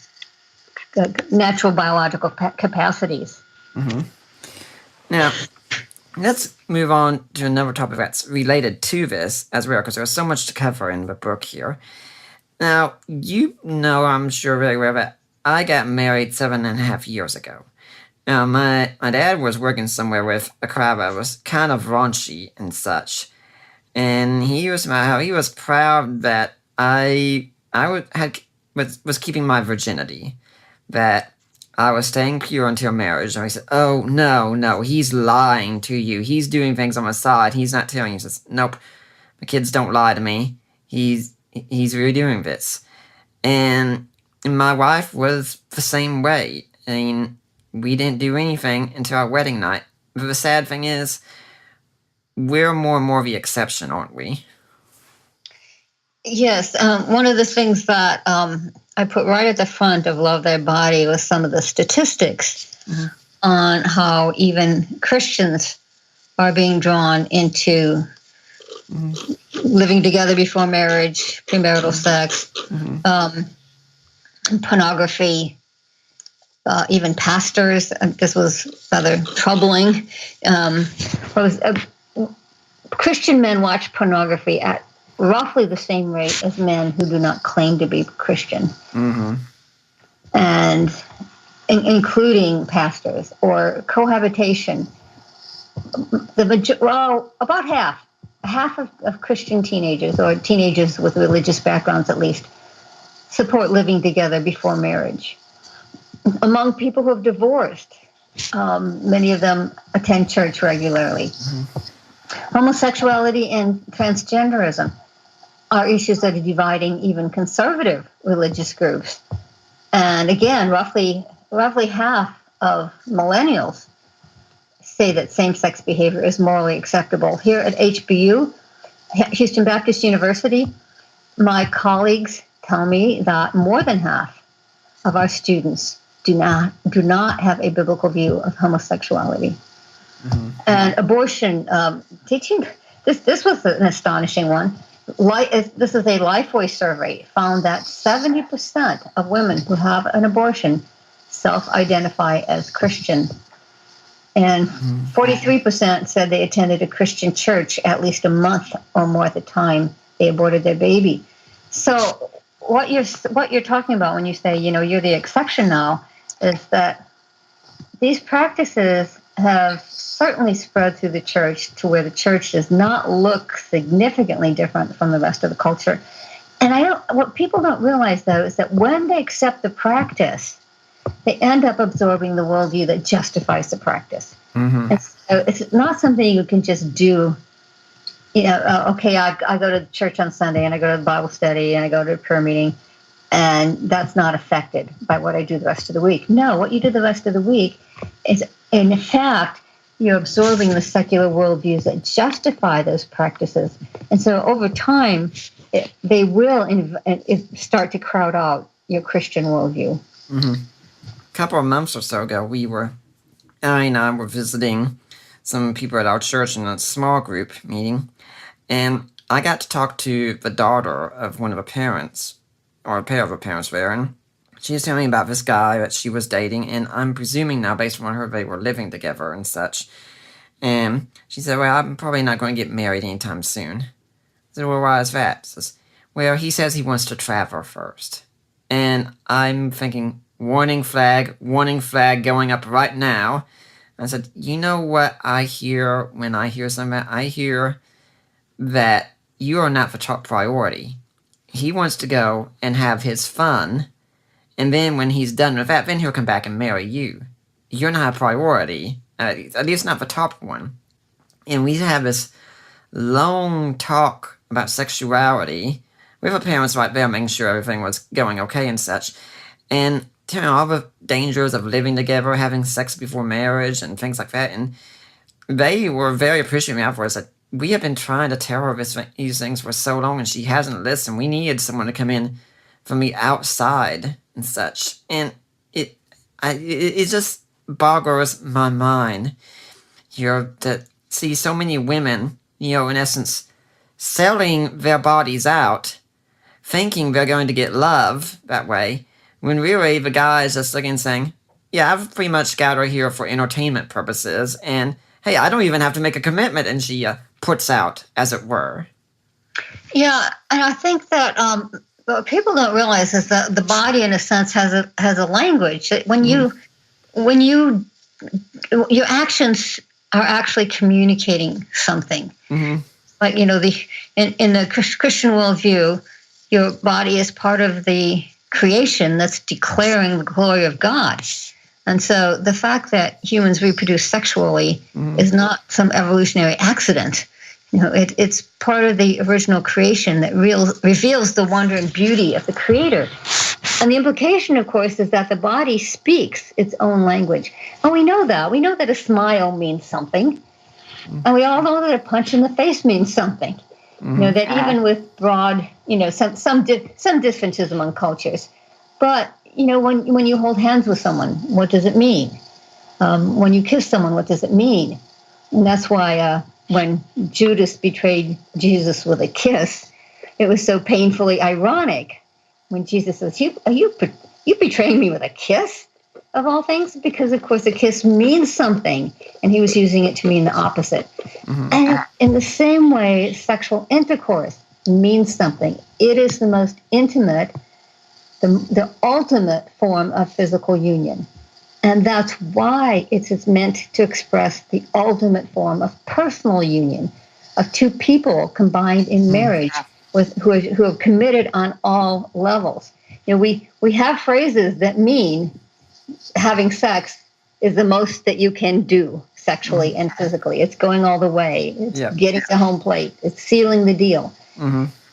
biological capacities. Now, let's move on to another topic that's related to this as well, because there's so much to cover in the book here. Now, you know, I'm sure very well that I got married 7.5 years ago. Now, my dad was working somewhere with a crowd that was kind of raunchy and such. And he was proud that I was keeping my virginity, that I was staying pure until marriage. And he said, oh, no, he's lying to you. He's doing things on the side. He's not telling you. He says, nope, the kids don't lie to me. He's really doing this. And my wife was the same way. I mean, we didn't do anything until our wedding night. But the sad thing is, we're more and more the exception, aren't we? Yes. One of the things that I put right at the front of Love Thy Body was some of the statistics on how even Christians are being drawn into living together before marriage, premarital sex, pornography, even pastors. This was rather troubling. Christian men watch pornography at roughly the same rate as men who do not claim to be Christian, and including pastors, or cohabitation. About half of Christian teenagers, or teenagers with religious backgrounds at least, support living together before marriage. Among people who have divorced, many of them attend church regularly. Homosexuality and transgenderism are issues that are dividing even conservative religious groups. And again, roughly half of millennials say that same-sex behavior is morally acceptable. Here at HBU, Houston Baptist University, my colleagues tell me that more than half of our students do not have a biblical view of homosexuality. And abortion teaching. This was an astonishing one. This is a Lifeway survey, found that 70% of women who have an abortion self-identify as Christian, and 43% said they attended a Christian church at least a month or more at the time they aborted their baby. So what you're talking about when you say, you're the exception now, is that these practices have certainly spread through the church to where the church does not look significantly different from the rest of the culture. And what people don't realize, though, is that when they accept the practice, they end up absorbing the worldview that justifies the practice. And so it's not something you can just do. Okay, I go to church on Sunday, and I go to the Bible study, and I go to a prayer meeting, and that's not affected by what I do the rest of the week. No, what you do the rest of the week is, in fact, you're absorbing the secular worldviews that justify those practices. And so over time, they will start to crowd out your Christian worldview. A couple of months or so ago, Ellie and I were visiting some people at our church in a small group meeting, and I got to talk to the daughter of one of the parents, or a pair of the parents there, and she was telling me about this guy that she was dating, and I'm presuming now, based on her, they were living together and such. And she said, well, I'm probably not going to get married anytime soon. I said, well, why is that? She says, well, he says he wants to travel first. And I'm thinking, warning flag going up right now. I said, you know what I hear when I hear something? I hear that you are not the top priority. He wants to go and have his fun, and then when he's done with that, then he'll come back and marry you. You're not a priority, at least not the top one. And we have this long talk about sexuality with our parents right there, making sure everything was going okay and such. And all the dangers of living together, having sex before marriage, and things like that. And they were very appreciative afterwards that we have been trying to tell her these things for so long, and she hasn't listened. We needed someone to come in from the outside and such. And it just boggles my mind here to see so many women, in essence, selling their bodies out, thinking they're going to get love that way, when really the guy is just looking and saying, yeah, I've pretty much got her here for entertainment purposes, and hey, I don't even have to make a commitment, and she puts out, as it were. Yeah, and I think that what people don't realize is that the body, in a sense, has a language. When your actions are actually communicating something. Like in the Christian worldview, your body is part of the creation that's declaring the glory of God. And so the fact that humans reproduce sexually is not some evolutionary accident. It's part of the original creation that reveals the wonder and beauty of the Creator. And the implication, of course, is that the body speaks its own language. And we know that. We know that a smile means something. And we all know that a punch in the face means something. That even with broad, some differences among cultures. But, when you hold hands with someone, what does it mean? When you kiss someone, what does it mean? And that's why when Judas betrayed Jesus with a kiss, it was so painfully ironic when Jesus says, you betraying me with a kiss, of all things? Because, of course, a kiss means something, and he was using it to mean the opposite. And in the same way, sexual intercourse means something. It is the most intimate, the ultimate form of physical union. And that's why it's meant to express the ultimate form of personal union of two people combined in marriage who are committed on all levels. We have phrases that mean having sex is the most that you can do sexually and physically. It's going all the way. It's getting to home plate. It's sealing the deal.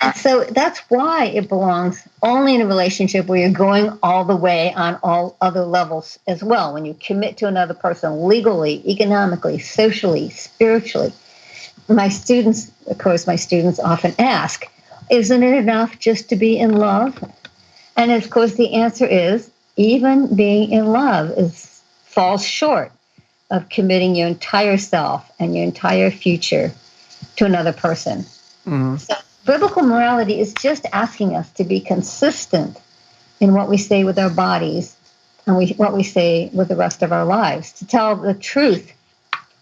And so that's why it belongs only in a relationship where you're going all the way on all other levels as well. When you commit to another person legally, economically, socially, spiritually. My students often ask, isn't it enough just to be in love? And of course, the answer is, even being in love falls short of committing your entire self and your entire future to another person. So biblical morality is just asking us to be consistent in what we say with our bodies and what we say with the rest of our lives, to tell the truth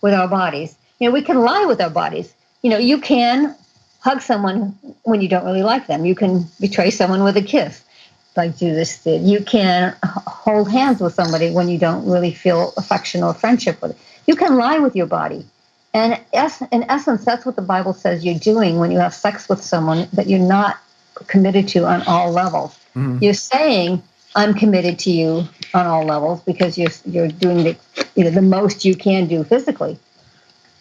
with our bodies. We can lie with our bodies. You can hug someone when you don't really like them. You can betray someone with a kiss, like Judas did. You can hold hands with somebody when you don't really feel affection or friendship with it. You can lie with your body. And in essence, that's what the Bible says you're doing when you have sex with someone that you're not committed to on all levels. You're saying, I'm committed to you on all levels because you're doing the most you can do physically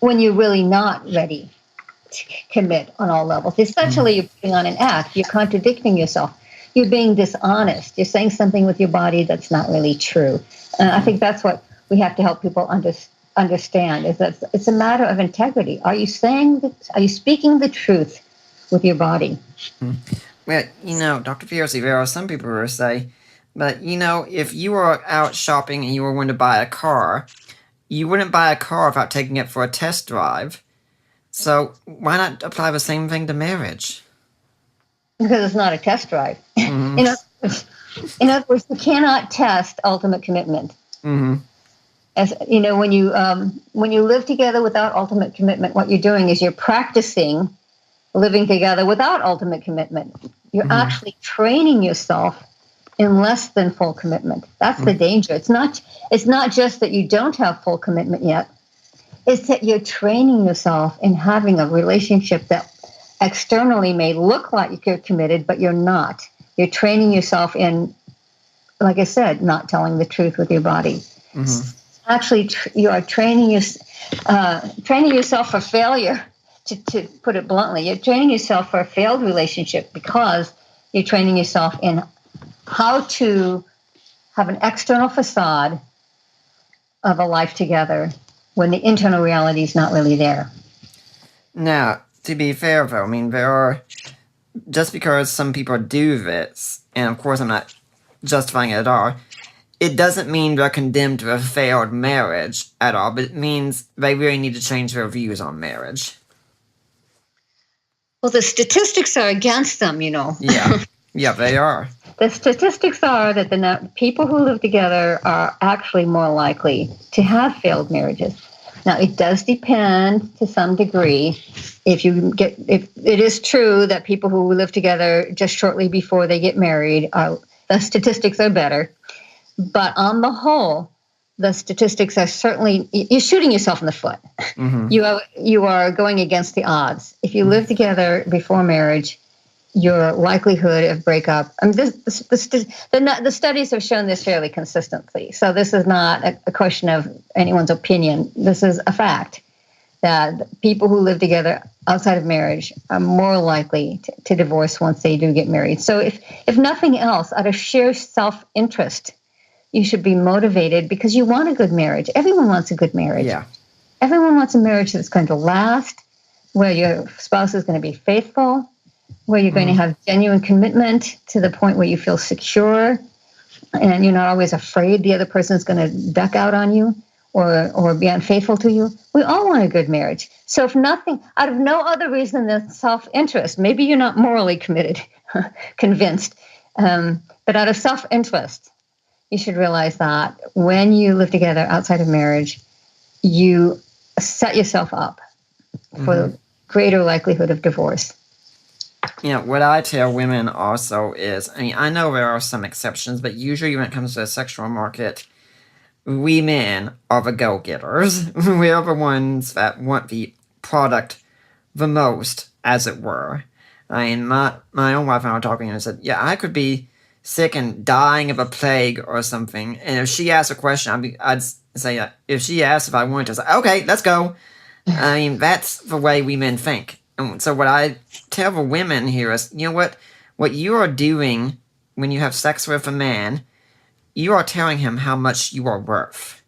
when you're really not ready to commit on all levels. Essentially, you're putting on an act. You're contradicting yourself. You're being dishonest. You're saying something with your body that's not really true. And I think that's what we have to help people understand, is that it's a matter of integrity. Are you speaking the truth with your body? Well, Dr. Pearcy, there are some people who say, but, if you were out shopping and you were going to buy a car, you wouldn't buy a car without taking it for a test drive. So why not apply the same thing to marriage? Because it's not a test drive. In other words, you cannot test ultimate commitment. As you know, when you live together without ultimate commitment, what you're doing is you're practicing living together without ultimate commitment. You're actually training yourself in less than full commitment. That's the danger. It's not just that you don't have full commitment yet. It's that you're training yourself in having a relationship that externally may look like you're committed, but you're not. You're training yourself in, like I said, not telling the truth with your body. Actually, you are training yourself for failure, to put it bluntly. You're training yourself for a failed relationship because you're training yourself in how to have an external facade of a life together when the internal reality is not really there. Now, to be fair, though, just because some people do this, and of course I'm not justifying it at all, it doesn't mean they're condemned to a failed marriage at all, but it means they really need to change their views on marriage. Well, the statistics are against them, Yeah, they are. The statistics are that the people who live together are actually more likely to have failed marriages. Now, it does depend to some degree. If it is true that people who live together just shortly before they get married, the statistics are better. But on the whole, the statistics are certainly, you're shooting yourself in the foot. You are going against the odds. If you live together before marriage, your likelihood of breakup. The studies have shown this fairly consistently. So this is not a question of anyone's opinion. This is a fact that people who live together outside of marriage are more likely to divorce once they do get married. So if nothing else, out of sheer self-interest, you should be motivated because you want a good marriage. Everyone wants a good marriage. Yeah. Everyone wants a marriage that's going to last, where your spouse is going to be faithful, where you're going to have genuine commitment to the point where you feel secure and you're not always afraid the other person is going to duck out on you or be unfaithful to you. We all want a good marriage. So if nothing, out of no other reason than self-interest, maybe you're not morally committed, convinced, but out of self-interest, you should realize that when you live together outside of marriage, you set yourself up for the greater likelihood of divorce. What I tell women also is, I know there are some exceptions, but usually when it comes to the sexual market, we men are the go-getters. We are the ones that want the product the most, as it were. My own wife and I were talking, and I said, yeah, I could be sick and dying of a plague or something, and if she asked a question, I'd say, if she asked if I wanted to, I'd say, okay, let's go. That's the way we men think. And so what I tell the women here is, what you are doing when you have sex with a man, you are telling him how much you are worth.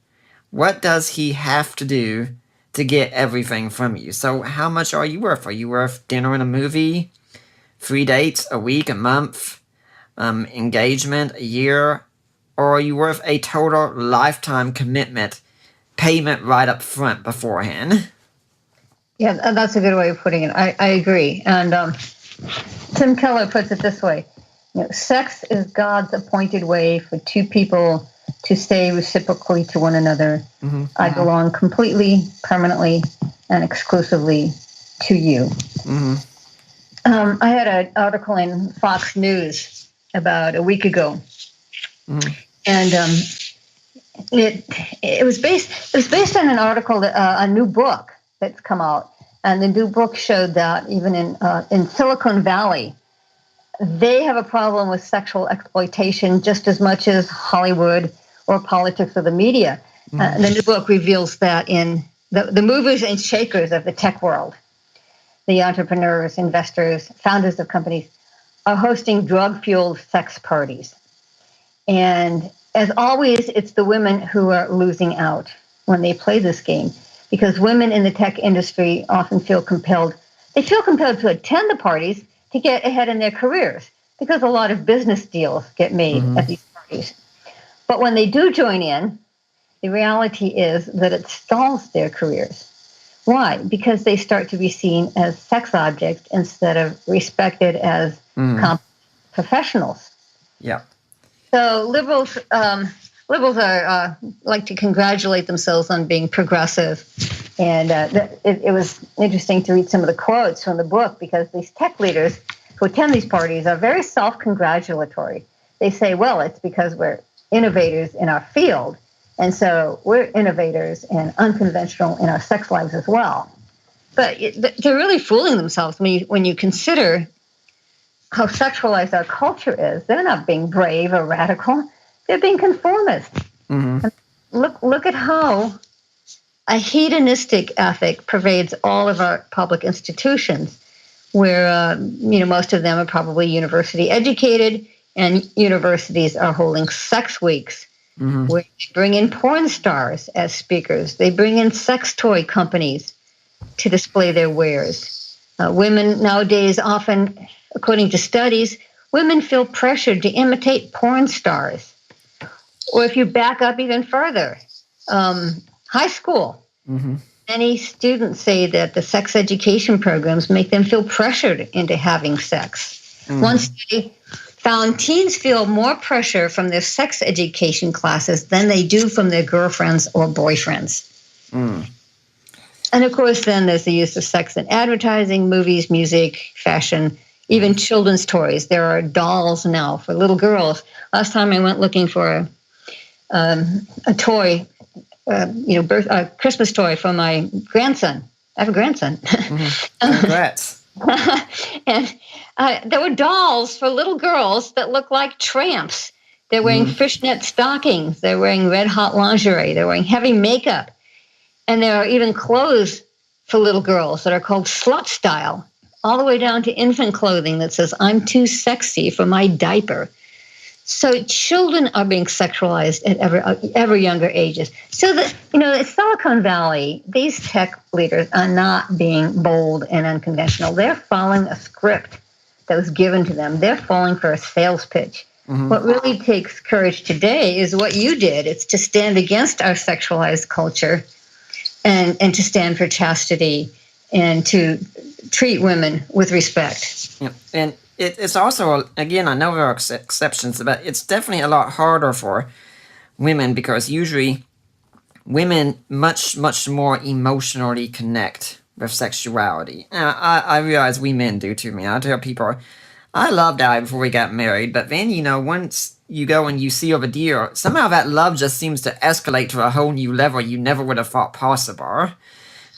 What does he have to do to get everything from you? So how much are you worth? Are you worth dinner and a movie, 3 dates, a week, a month, engagement, a year? Or are you worth a total lifetime commitment, payment right up front beforehand? Yeah, that's a good way of putting it. I agree. And Tim Keller puts it this way. Sex is God's appointed way for two people to say reciprocally to one another, I belong completely, permanently, and exclusively to you. I had an article in Fox News about a week ago, and it was based on an article, a new book that's come out, and the new book showed that even in Silicon Valley, they have a problem with sexual exploitation just as much as Hollywood or politics or the media. The new book reveals that in the movers and shakers of the tech world, the entrepreneurs, investors, founders of companies are hosting drug-fueled sex parties. And as always, it's the women who are losing out when they play this game, because women in the tech industry often feel compelled to attend the parties to get ahead in their careers, because a lot of business deals get made at these parties. But when they do join in, the reality is that it stalls their careers. Why? Because they start to be seen as sex objects instead of respected as professionals. Yeah. So liberals are like to congratulate themselves on being progressive, and it was interesting to read some of the quotes from the book, because these tech leaders who attend these parties are very self-congratulatory. They say, "Well, it's because we're innovators in our field, and so we're innovators and unconventional in our sex lives as well." But they're really fooling themselves when you consider how sexualized our culture is. They're not being brave or radical. They're being conformist. Look at how a hedonistic ethic pervades all of our public institutions, where most of them are probably university educated, and universities are holding sex weeks, where they bring in porn stars as speakers. They bring in sex toy companies to display their wares. Women nowadays often, according to studies, women feel pressured to imitate porn stars. Or if you back up even further, high school. Many students say that the sex education programs make them feel pressured into having sex. One study found teens feel more pressure from their sex education classes than they do from their girlfriends or boyfriends. And of course, then there's the use of sex in advertising, movies, music, fashion, even children's toys. There are dolls now for little girls. Last time I went looking for a toy, a Christmas toy for my grandson. I have a grandson. Congrats. And there were dolls for little girls that look like tramps. They're wearing fishnet stockings. They're wearing red hot lingerie. They're wearing heavy makeup. And there are even clothes for little girls that are called slut style, all the way down to infant clothing that says, "I'm too sexy for my diaper." So children are being sexualized at ever younger ages. So that, in Silicon Valley, these tech leaders are not being bold and unconventional. They're following a script that was given to them. They're falling for a sales pitch. What really takes courage today is what you did. It's to stand against our sexualized culture and to stand for chastity and to treat women with respect. Yeah. And it's also, again, I know there are exceptions, but it's definitely a lot harder for women, because usually women much more emotionally connect with sexuality. I realize we men do too. I tell people, I loved Allie before we got married, but then, once you go and you seal the deal, somehow that love just seems to escalate to a whole new level you never would have thought possible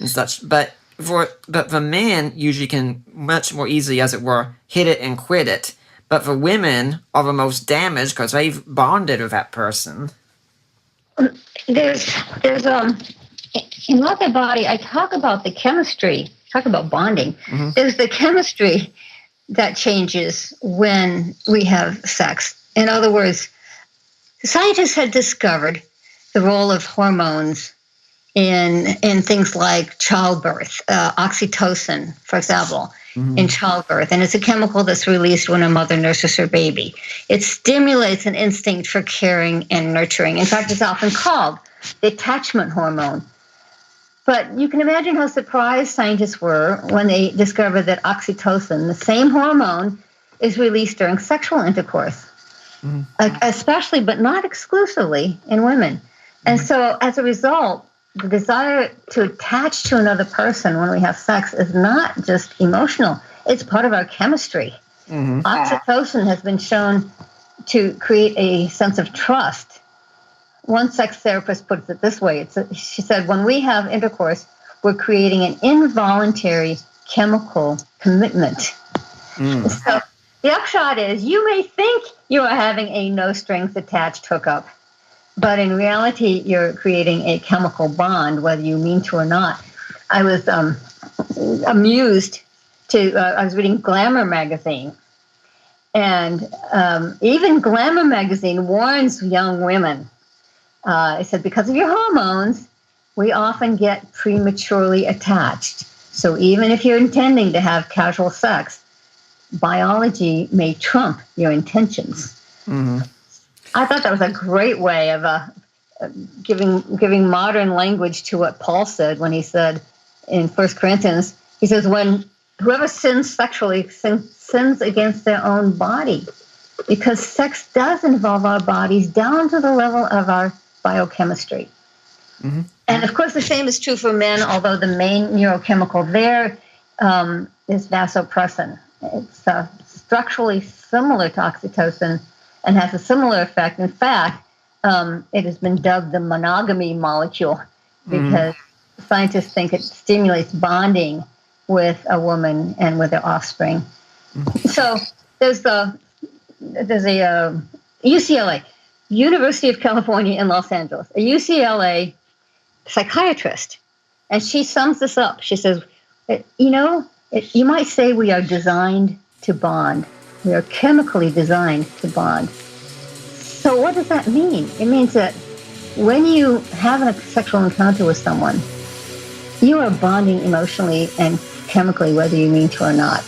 and such. But the men usually can much more easily, as it were, hit it and quit it. But the women are the most damaged because they've bonded with that person. There's in Love Thy Body, I talk about the chemistry, talk about bonding. There's the chemistry that changes when we have sex. In other words, scientists had discovered the role of hormones in things like childbirth, oxytocin, for example, in childbirth. And it's a chemical that's released when a mother nurses her baby. It stimulates an instinct for caring and nurturing. In fact, it's often called the attachment hormone. But you can imagine how surprised scientists were when they discovered that oxytocin, the same hormone, is released during sexual intercourse, especially but not exclusively in women. And so as a result, the desire to attach to another person when we have sex is not just emotional. It's part of our chemistry. Oxytocin has been shown to create a sense of trust. One sex therapist puts it this way. She said, when we have intercourse, we're creating an involuntary chemical commitment. So The upshot is you may think you are having a no strings attached hookup, but in reality, you're creating a chemical bond, whether you mean to or not. I was amused I was reading Glamour magazine, and even Glamour magazine warns young women. It said, because of your hormones, we often get prematurely attached. So even if you're intending to have casual sex, biology may trump your intentions. Mm-hmm. I thought that was a great way of giving modern language to what Paul said when he said in 1 Corinthians, he says, when whoever sins sexually sins against their own body, because sex does involve our bodies down to the level of our biochemistry. Mm-hmm. And of course, the same is true for men, although the main neurochemical there is vasopressin. It's structurally similar to oxytocin and has a similar effect. In fact, it has been dubbed the monogamy molecule because scientists think it stimulates bonding with a woman and with their offspring. Mm-hmm. So there's a UCLA, University of California in Los Angeles, a UCLA psychiatrist, and she sums this up. She says, you might say we are designed to bond. We are chemically designed to bond. So what does that mean? It means that when you have a sexual encounter with someone, you are bonding emotionally and chemically, whether you mean to or not.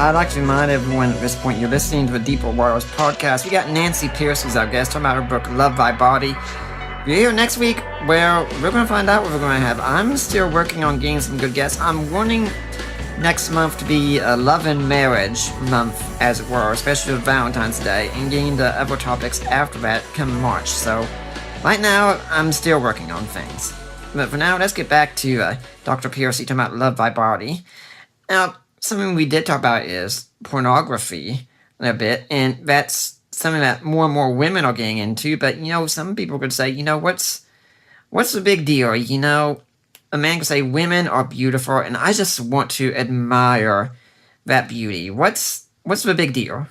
I'd like to remind everyone at this point, you're listening to the Deeper Waters podcast. We got Nancy Pearcy as our guest, talking about her book, Love Thy Body. We're here next week, where we're going to find out what we're going to have. I'm still working on getting some good guests. I'm wanting next month to be a love and marriage month, as it were, especially with Valentine's Day, and getting to other topics after that come March. So right now, I'm still working on things. But for now, let's get back to Dr. Pearcy talking about Love Thy Body. Now, something we did talk about is pornography a bit, and that's something that more and more women are getting into. But, some people could say, what's the big deal? A man could say women are beautiful, and I just want to admire that beauty. What's the big deal?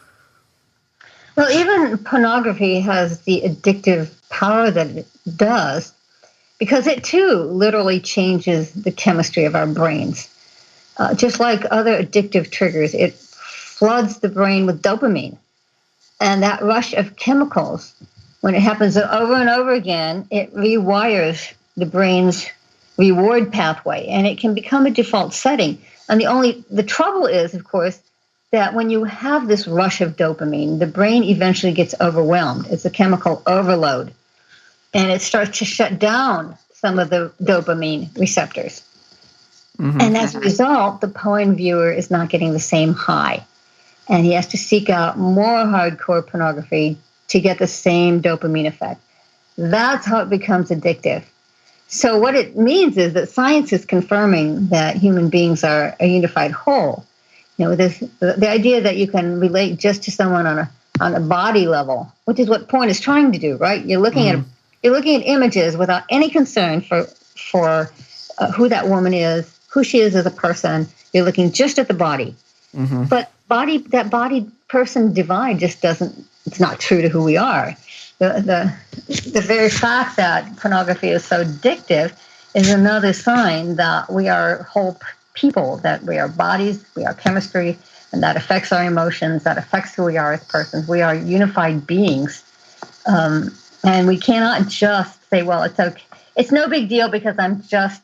Well, even pornography has the addictive power that it does, because it too literally changes the chemistry of our brains. Just like other addictive triggers, it floods the brain with dopamine. And that rush of chemicals, when it happens over and over again, it rewires the brain's reward pathway, and it can become a default setting. And the trouble is, of course, that when you have this rush of dopamine, the brain eventually gets overwhelmed. It's a chemical overload, and it starts to shut down some of the dopamine receptors. Mm-hmm. And as a result, the porn viewer is not getting the same high. And he has to seek out more hardcore pornography to get the same dopamine effect. That's how it becomes addictive. So what it means is that science is confirming that human beings are a unified whole. The idea that you can relate just to someone on a body level, which is what porn is trying to do, right? You're looking at images without any concern for who that woman is, who she is as a person. You're looking just at the body. Mm-hmm. But that body person divide just it's not true to who we are. The very fact that pornography is so addictive is another sign that we are whole people, that we are bodies, we are chemistry, and that affects our emotions, that affects who we are as persons. We are unified beings. And we cannot just say, well, it's okay. It's no big deal because I'm just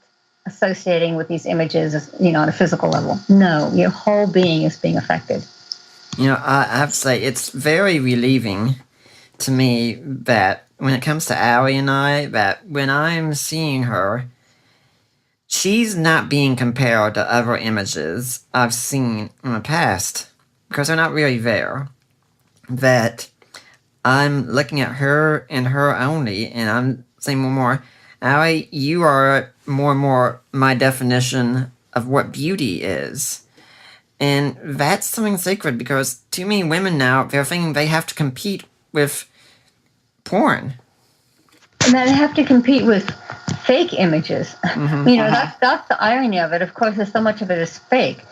associating with these images, on a physical level. No, your whole being is being affected. I have to say, it's very relieving to me that when it comes to Allie and I, that when I'm seeing her, she's not being compared to other images I've seen in the past because they're not really there. That I'm looking at her and her only, and I'm saying more, Allie, you are more and more my definition of what beauty is. And that's something sacred because too many women now, they're thinking they have to compete with porn. And then they have to compete with fake images. That's the irony of it. Of course, there's so much of it is fake.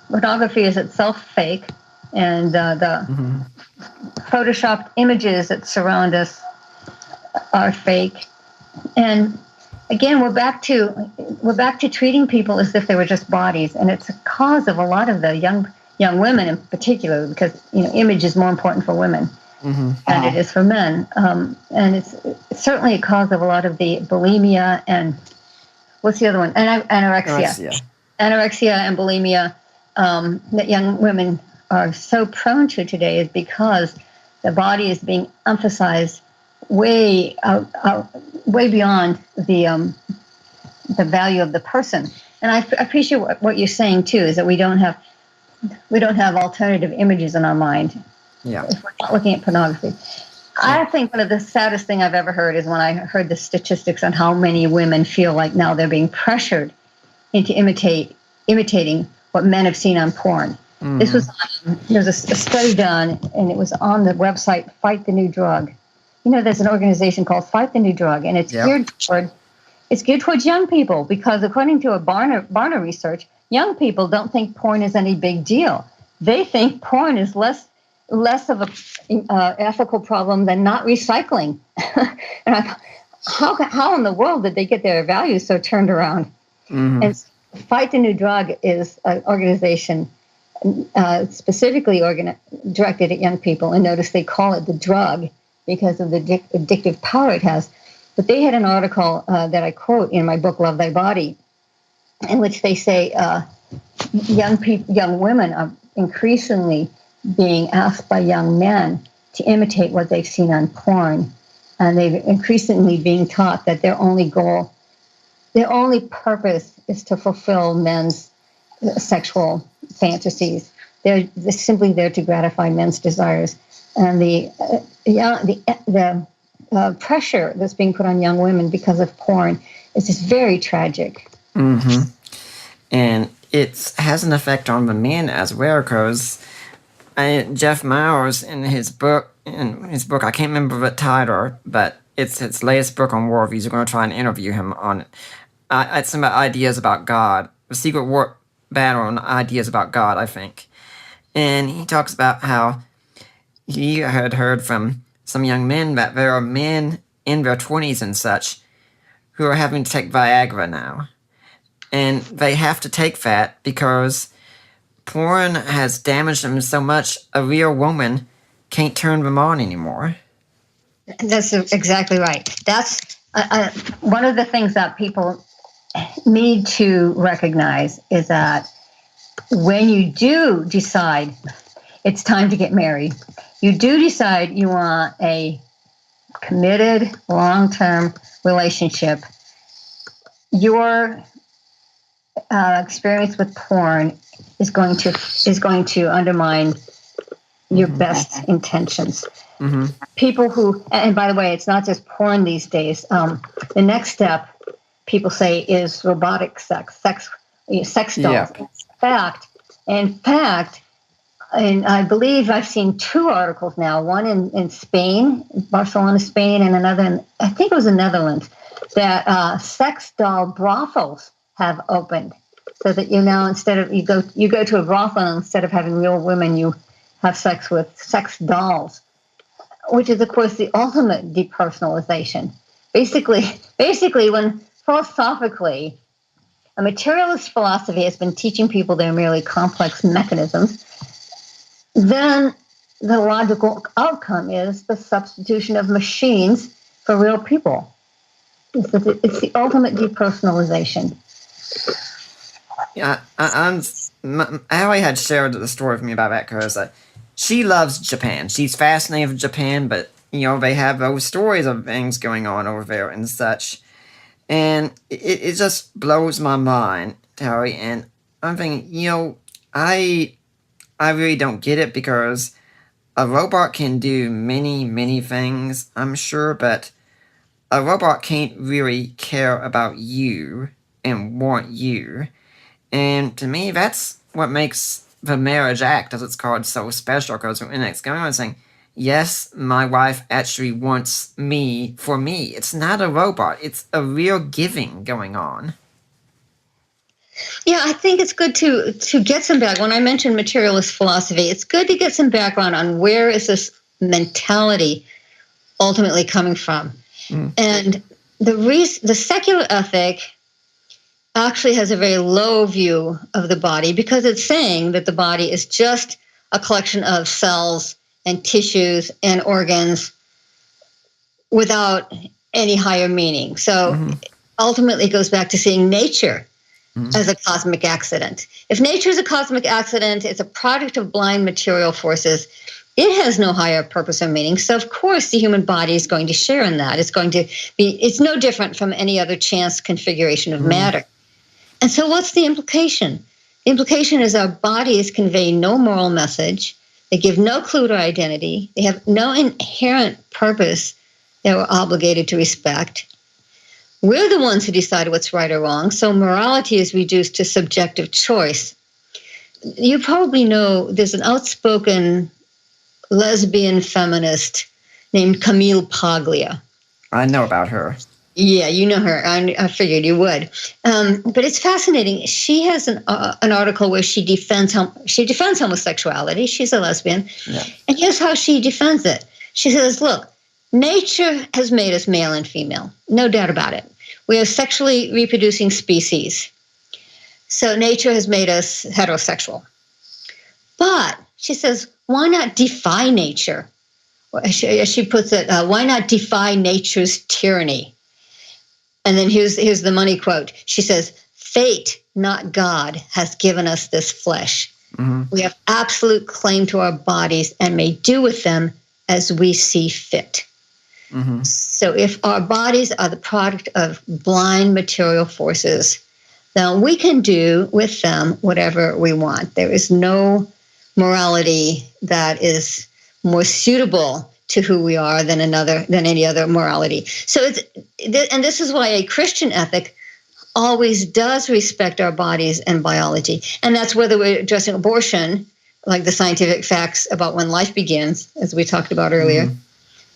Pornography is itself fake, and the photoshopped images that surround us are fake. And again, we're back to treating people as if they were just bodies, and it's a cause of a lot of the young women in particular, because image is more important for women than it is for men, and it's certainly a cause of a lot of the bulimia and what's the other one? Anorexia and bulimia that young women are so prone to today, is because the body is being emphasized way beyond the value of the person. And I appreciate what you're saying too, is that we don't have alternative images in our mind. Yeah. If we're not looking at pornography. I think one of the saddest thing I've ever heard is when I heard the statistics on how many women feel like now they're being pressured into imitating what men have seen on porn. There was a study done, and it was on the website Fight the New Drug. There's an organization called Fight the New Drug, and it's geared towards young people, because according to a Barna research, young people don't think porn is any big deal. They think porn is less of a ethical problem than not recycling. And I thought, how in the world did they get their values so turned around? And Fight the New Drug is an organization specifically directed at young people. And notice they call it the drug because of the addictive power it has. But they had an article that I quote in my book, Love Thy Body, in which they say young women are increasingly being asked by young men to imitate what they've seen on porn. And they're increasingly being taught that their only purpose is to fulfill men's sexual fantasies. They're simply there to gratify men's desires. And the pressure that's being put on young women because of porn is just very tragic. And it has an effect on the men as well, because Jeff Myers, in his book, I can't remember the title, but it's his latest book on worldviews. We're going to try and interview him on it. It's about ideas about God, the secret war battle on ideas about God, I think. And he talks about how he had heard from some young men that there are men in their 20s and such who are having to take Viagra now. And they have to take that because porn has damaged them so much, a real woman can't turn them on anymore. That's exactly right. That's one of the things that people need to recognize, is that when you do decide it's time to get married, you do decide you want a committed, long-term relationship, your experience with porn is going to undermine your best intentions. People who, and by the way, it's not just porn these days. The next step, people say, is robotic sex dolls. Yeah. In fact, and I believe I've seen two articles now, one in Spain, Barcelona, Spain, and another in, I think it was the Netherlands, that sex doll brothels have opened, so that instead of you go to a brothel, and instead of having real women, you have sex with sex dolls, which is, of course, the ultimate depersonalization. Basically, when philosophically, a materialist philosophy has been teaching people they're merely complex mechanisms, then the logical outcome is the substitution of machines for real people. It's the ultimate depersonalization. Yeah, Allie had shared the story with me about that because she loves Japan. She's fascinated with Japan, but they have those stories of things going on over there and such. And it just blows my mind, Terry. And I'm thinking, I really don't get it, because a robot can do many, many things, I'm sure, but a robot can't really care about you and want you. And to me, that's what makes the marriage act, as it's called, so special, because when it's going on saying, yes, my wife actually wants me for me. It's not a robot. It's a real giving going on. Yeah, I think it's good to get some background. When I mentioned materialist philosophy, it's good to get some background on where is this mentality ultimately coming from. And the secular ethic actually has a very low view of the body, because it's saying that the body is just a collection of cells and tissues and organs without any higher meaning. So ultimately it goes back to seeing nature as a cosmic accident. If nature is a cosmic accident, it's a product of blind material forces. It has no higher purpose or meaning. So of course the human body is going to share in that. It's no different from any other chance configuration of matter. And so what's the implication? The implication is our bodies convey no moral message. They give no clue to identity. They have no inherent purpose that we're obligated to respect. We're the ones who decide what's right or wrong. So morality is reduced to subjective choice. You probably know there's an outspoken lesbian feminist named Camille Paglia. I know about her. Yeah, you know her. I figured you would. But it's fascinating. She has an article where she defends homosexuality. She's a lesbian. Yeah. And here's how she defends it. She says, look, nature has made us male and female. No doubt about it. We are sexually reproducing species. So nature has made us heterosexual. But, she says, why not defy nature? As she puts it, why not defy nature's tyranny? And then here's the money quote. She says, fate, not God, has given us this flesh. We have absolute claim to our bodies and may do with them as we see fit. So if our bodies are the product of blind material forces, then we can do with them whatever we want. There is no morality that is more suitable to who we are than any other morality. So and this is why a Christian ethic always does respect our bodies and biology. And that's whether we're addressing abortion, like the scientific facts about when life begins, as we talked about earlier,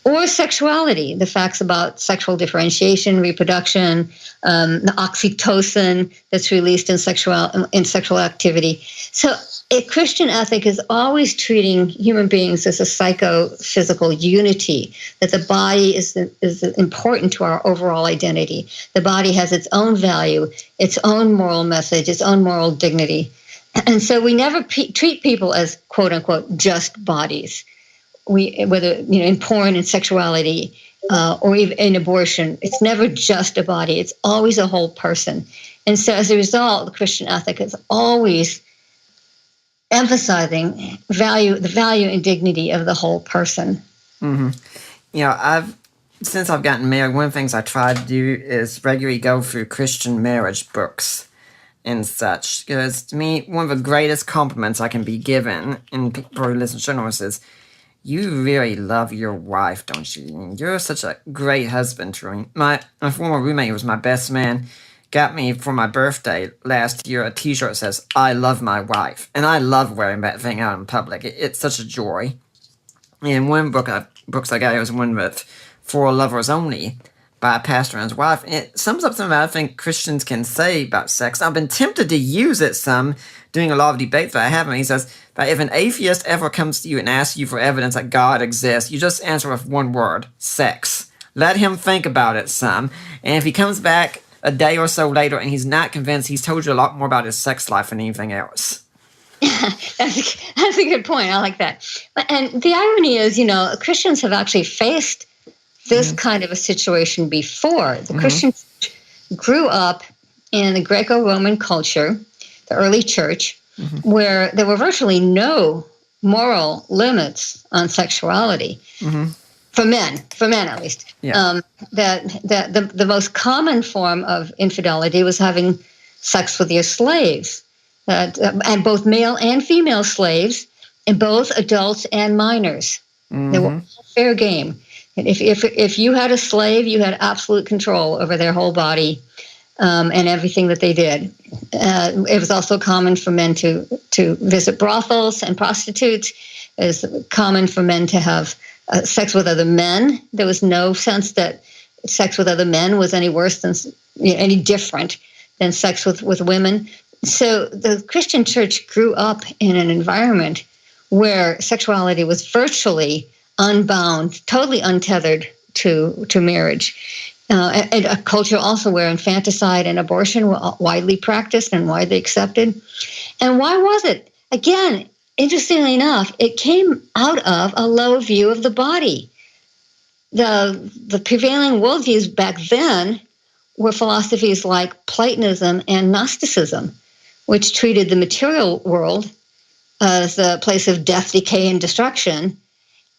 or sexuality, the facts about sexual differentiation, reproduction, the oxytocin that's released in sexual activity. So a Christian ethic is always treating human beings as a psychophysical unity, that the body is important to our overall identity. The body has its own value, its own moral message, its own moral dignity. And so we never treat people as, quote unquote, just bodies. Whether in porn and sexuality or even in abortion, it's never just a body. It's always a whole person. And so as a result, the Christian ethic is always emphasizing the value and dignity of the whole person. Since I've gotten married, one of the things I try to do is regularly go through Christian marriage books and such. Because to me, one of the greatest compliments I can be given, and people who listen to journalists, is, you really love your wife, don't you? You're such a great husband to me. My former roommate, who was my best man, got me for my birthday last year a t-shirt that says, I love my wife. And I love wearing that thing out in public. It's such a joy. And one books I got, it was one with For Lovers Only by a pastor and his wife. And it sums up something that I think Christians can say about sex. I've been tempted to use it some, doing a lot of debates that I haven't. He says that if an atheist ever comes to you and asks you for evidence that God exists, you just answer with one word, sex. Let him think about it some. And if he comes back a day or so later and he's not convinced, he's told you a lot more about his sex life than anything else. That's a good point. I like that. And the irony is, Christians have actually faced this kind of a situation before. The Christians grew up in the Greco-Roman culture, the early church, where there were virtually no moral limits on sexuality. for men at least. Yeah. That the most common form of infidelity was having sex with your slaves, and both male and female slaves, and both adults and minors. They were all fair game. And if you had a slave, you had absolute control over their whole body and everything that they did. It was also common for men to visit brothels and prostitutes. It was common for men to have sex with other men. There was no sense that sex with other men was any worse than any different than sex with women. So the Christian church grew up in an environment where sexuality was virtually unbound, totally untethered to marriage. And a culture also where infanticide and abortion were widely practiced and widely accepted. And why was it? Again, interestingly enough, it came out of a low view of the body. The prevailing worldviews back then were philosophies like Platonism and Gnosticism, which treated the material world as a place of death, decay, and destruction,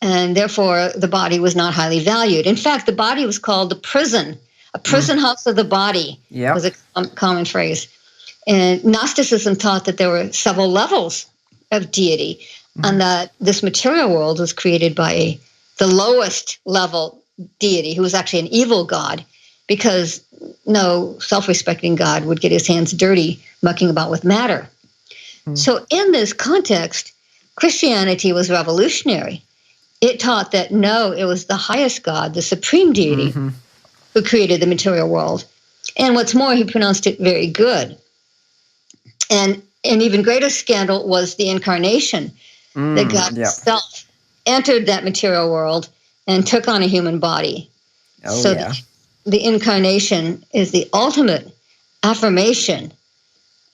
and therefore the body was not highly valued. In fact, the body was called a prison house of the body. Yep. Was a common phrase. And Gnosticism taught that there were several levels of deity, and that this material world was created by the lowest level deity, who was actually an evil god, because no self-respecting god would get his hands dirty mucking about with matter. So in this context, Christianity was revolutionary. It taught that no, it was the highest God, the supreme deity, who created the material world. And what's more, he pronounced it very good. And an even greater scandal was the incarnation, that God himself entered that material world and took on a human body. The incarnation is the ultimate affirmation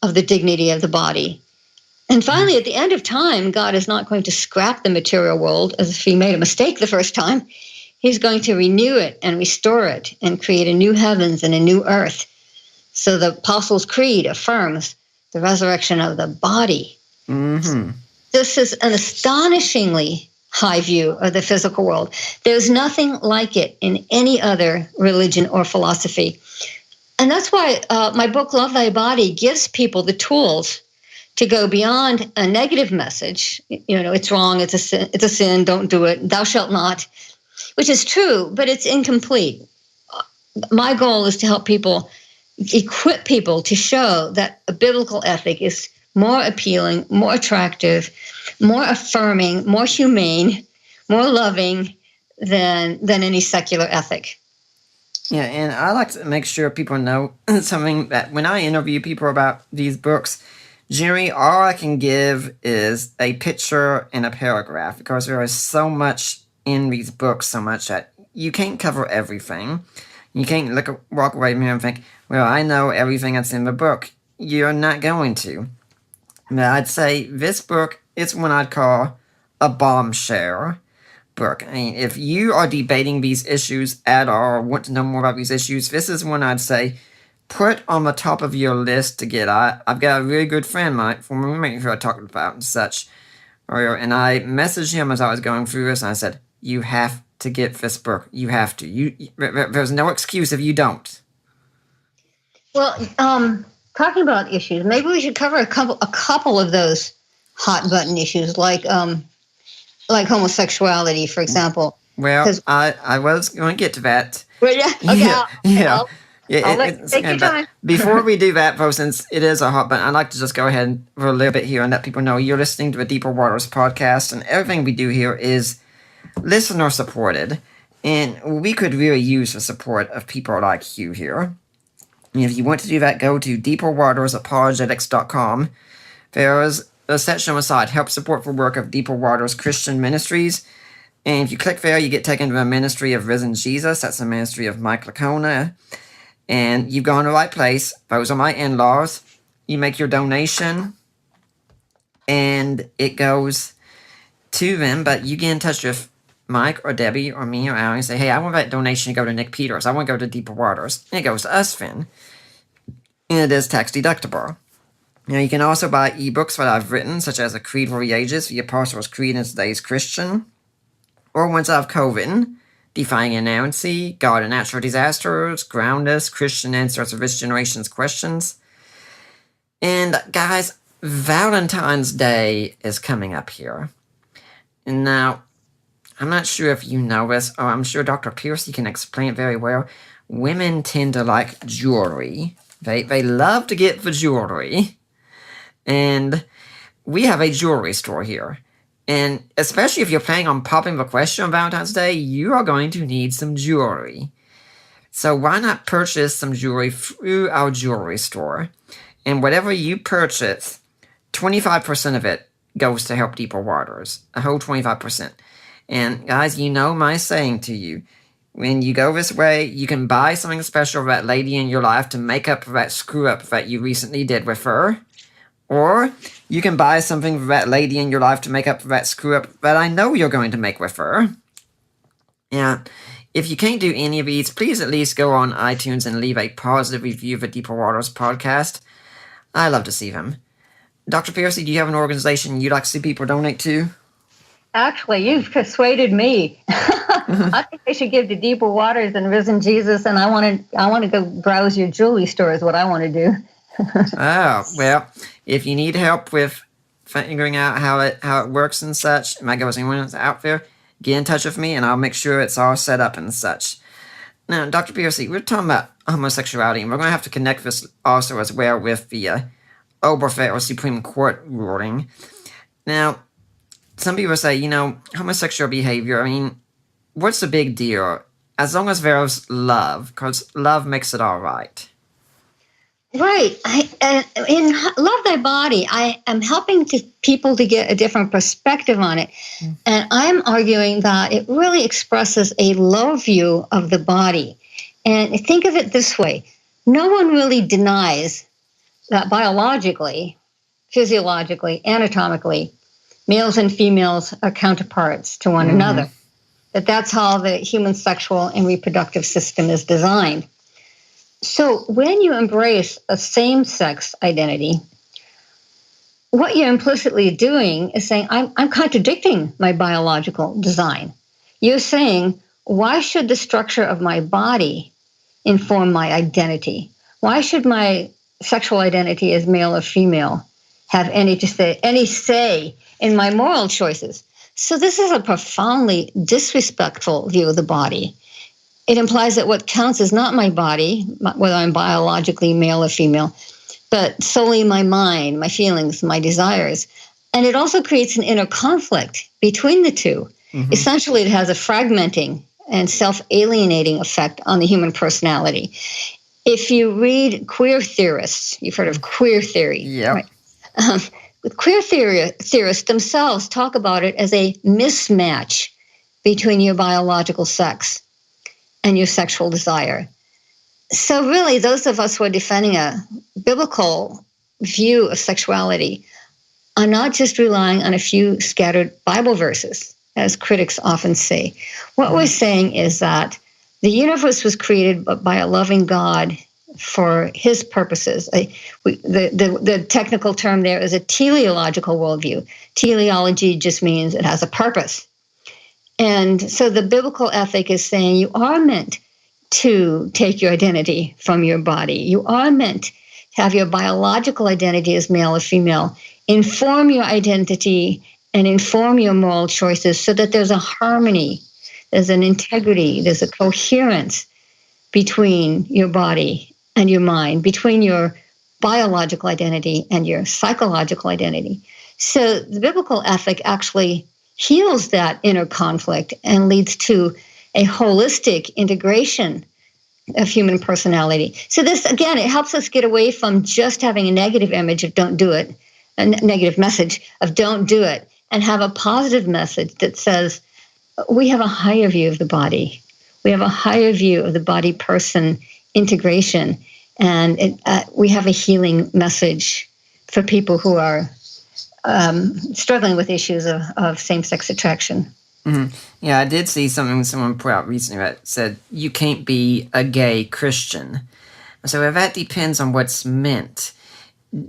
of the dignity of the body. And finally, at the end of time, God is not going to scrap the material world as if he made a mistake the first time. He's going to renew it and restore it and create a new heavens and a new earth. So the Apostles' Creed affirms the resurrection of the body. This is an astonishingly high view of the physical world. There's nothing like it in any other religion or philosophy. And that's why my book, Love Thy Body, gives people the tools to go beyond a negative message. It's wrong, it's a sin, don't do it, thou shalt not, which is true, but it's incomplete. My goal is to help people, equip people to show that a biblical ethic is more appealing, more attractive, more affirming, more humane, more loving than any secular ethic. Yeah, and I like to make sure people know something, that when I interview people about these books, generally all I can give is a picture and a paragraph, because there is so much in these books, so much that you can't cover everything. You can't walk away from here and think, well, I know everything that's in the book. You're not going to. But I'd say this book is one I'd call a bombshell book. I mean, if you are debating these issues at all, or want to know more about these issues, this is one I'd say put on the top of your list to get. I've got a really good friend, my former roommate, who I talked about and such, and I messaged him as I was going through this, and I said, you have to get this book. You have to. There's no excuse if you don't. Well, talking about issues, maybe we should cover a couple of those hot button issues, like homosexuality, for example. Well, I was going to get to that. Well, yeah. Okay. Yeah. Take your time. Before we do that, though, since it is a hot button, I'd like to just go ahead for a little bit here and let people know you're listening to the Deeper Waters podcast, and everything we do here is listener supported, and we could really use the support of people like you here. And if you want to do that, go to deeperwatersapologetics.com. There's a section on the side, help support the work of Deeper Waters Christian Ministries. And if you click there, you get taken to the ministry of Risen Jesus. That's the ministry of Mike Lacona. And you've gone to the right place. Those are my in-laws. You make your donation, and it goes to them. But you get in touch with Mike or Debbie or me or Allie and say, hey, I want that donation to go to Nick Peters. I want to go to Deeper Waters. And it goes to us, Finn. And it is tax deductible. Now, you can also buy ebooks that I've written, such as A Creed for the Ages, The Apostles' Creed in Today's Christian, or ones I've co-written, defying inerrancy, God and natural disasters, groundless, Christian answers of this generation's questions. And guys, Valentine's Day is coming up here. And now, I'm not sure if you know this, or I'm sure Dr. Pearcy can explain it very well. Women tend to like jewelry. They love to get the jewelry. And we have a jewelry store here. And especially if you're planning on popping the question on Valentine's Day, you are going to need some jewelry. So why not purchase some jewelry through our jewelry store? And whatever you purchase, 25% of it goes to help deeper waters. A whole 25%. And guys, you know my saying to you. When you go this way, you can buy something special for that lady in your life to make up for that screw-up that you recently did with her. Or you can buy something for that lady in your life to make up for that screw-up that I know you're going to make with her. Yeah, if you can't do any of these, please at least go on iTunes and leave a positive review of the Deeper Waters podcast. I love to see them. Dr. Pearcy, do you have an organization you'd like to see people donate to? Actually, you've persuaded me. I think they should give to Deeper Waters and Risen Jesus, and I want to go browse your jewelry store is what I want to do. Oh, well, if you need help with figuring out how it works and such, and that goes anyone else out there, get in touch with me, and I'll make sure it's all set up and such. Now, Dr. Pearcy, we're talking about homosexuality, and we're going to have to connect this also as well with the Oberfett or Supreme Court ruling. Now, some people say, homosexual behavior, what's the big deal? As long as there's love, because love makes it all right. Right. In Love Thy Body, I am helping people to get a different perspective on it. And I'm arguing that it really expresses a low view of the body. And think of it this way. No one really denies that biologically, physiologically, anatomically, males and females are counterparts to one another. That's how the human sexual and reproductive system is designed. So when you embrace a same-sex identity, what you're implicitly doing is saying, I'm contradicting my biological design. You're saying, why should the structure of my body inform my identity? Why should my sexual identity as male or female have any say in my moral choices? So this is a profoundly disrespectful view of the body. It implies that what counts is not my body, whether I'm biologically male or female, but solely my mind, my feelings, my desires. And it also creates an inner conflict between the two. Essentially, it has a fragmenting and self-alienating effect on the human personality. If you read queer theorists, you've heard of queer theory. Yeah. Right? Queer theorists themselves talk about it as a mismatch between your biological sex and your sexual desire. So really, those of us who are defending a biblical view of sexuality are not just relying on a few scattered Bible verses, as critics often say. What we're saying is that the universe was created by a loving God for his purposes. The technical term there is a teleological worldview. Teleology just means it has a purpose. And so the biblical ethic is saying you are meant to take your identity from your body. You are meant to have your biological identity as male or female inform your identity and inform your moral choices so that there's a harmony, there's an integrity, there's a coherence between your body and your mind, between your biological identity and your psychological identity. So the biblical ethic actually heals that inner conflict and leads to a holistic integration of human personality. So this, again, it helps us get away from just having a negative image of don't do it, a negative message of don't do it, and have a positive message that says we have a higher view of the body. We have a higher view of the body-person integration, and we have a healing message for people who are struggling with issues of same-sex attraction. Yeah, I did see something someone put out recently that said, you can't be a gay Christian. So that depends on what's meant.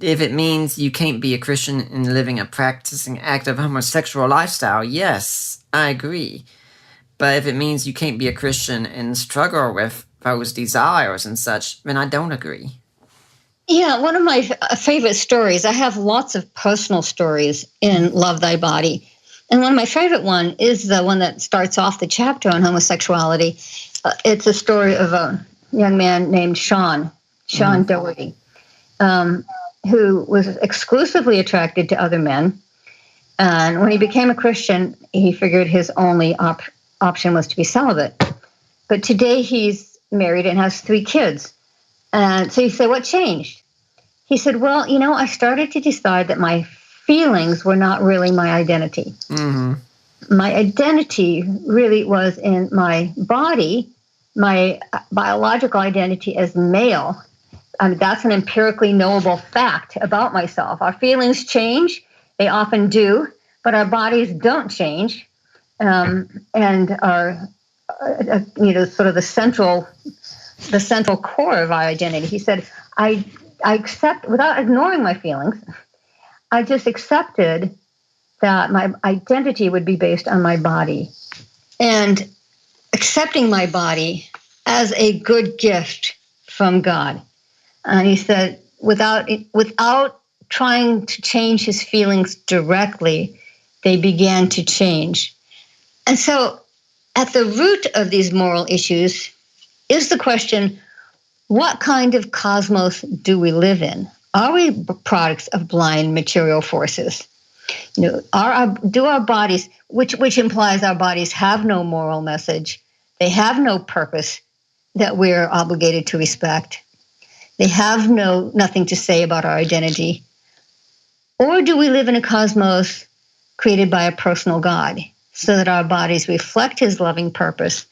If it means you can't be a Christian in living a practicing active homosexual lifestyle, yes, I agree. But if it means you can't be a Christian and struggle with those desires and such, then I don't agree. Yeah, one of my favorite stories, I have lots of personal stories in Love Thy Body. And one of my favorite one is the one that starts off the chapter on homosexuality. It's a story of a young man named Sean Doherty, who was exclusively attracted to other men. And when he became a Christian, he figured his only option was to be celibate. But today he's married and has 3 kids. And so you say, what changed? He said, well, I started to decide that my feelings were not really my identity. Mm-hmm. My identity really was in my body, my biological identity as male. I mean, that's an empirically knowable fact about myself. Our feelings change. They often do, but our bodies don't change. And are, sort of the central core of our identity. He said, I accept, without ignoring my feelings, I just accepted that my identity would be based on my body. And accepting my body as a good gift from God. And he said, without trying to change his feelings directly, they began to change. And so at the root of these moral issues is the question, what kind of cosmos do we live in? Are we products of blind material forces? Do our bodies, which implies our bodies have no moral message, they have no purpose that we're obligated to respect, they have nothing to say about our identity? Or do we live in a cosmos created by a personal God so that our bodies reflect his loving purpose,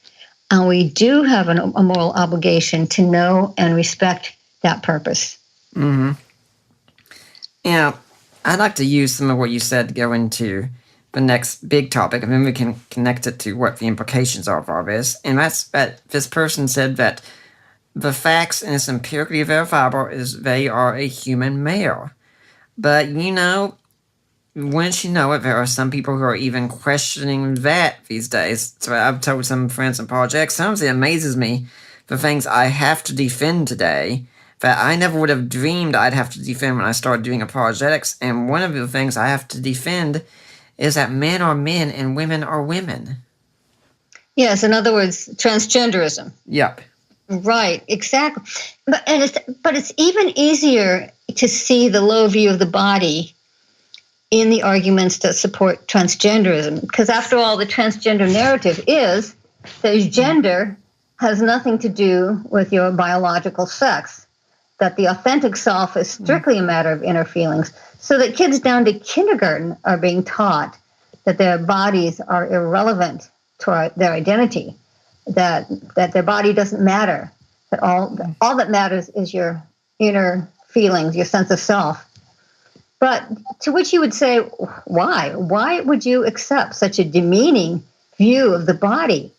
and we do have a moral obligation to know and respect that purpose? Mm-hmm. Yeah, I'd like to use some of what you said to go into the next big topic, and then we can connect it to what the implications are of all this. And that's that this person said that the facts, and it's empirically verifiable, is they are a human male. But, once you know it, there are some people who are even questioning that these days. So I've told some friends and projects, sometimes it amazes me the things I have to defend today that I never would have dreamed I'd have to defend when I started doing apologetics. And one of the things I have to defend is that men are men and women are women. Yes, in other words, transgenderism. Yep. Right, exactly. But it's even easier to see the low view of the body in the arguments that support transgenderism, because after all, the transgender narrative is that gender has nothing to do with your biological sex, that the authentic self is strictly a matter of inner feelings, so that kids down to kindergarten are being taught that their bodies are irrelevant to their identity, that their body doesn't matter, that all that matters is your inner feelings, your sense of self. But to which you would say, why? Why would you accept such a demeaning view of the body?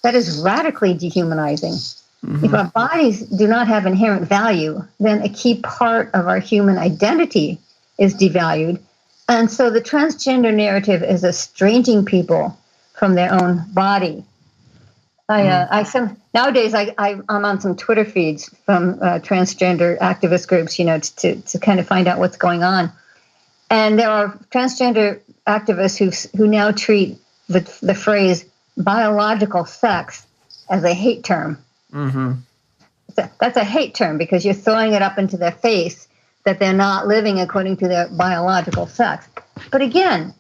That is radically dehumanizing. Mm-hmm. If our bodies do not have inherent value, then a key part of our human identity is devalued. And so the transgender narrative is estranging people from their own body. Nowadays I'm on some Twitter feeds from transgender activist groups, to kind of find out what's going on. And there are transgender activists who now treat the phrase biological sex as a hate term. Mm-hmm. That's a hate term because you're throwing it up into their face that they're not living according to their biological sex. But again,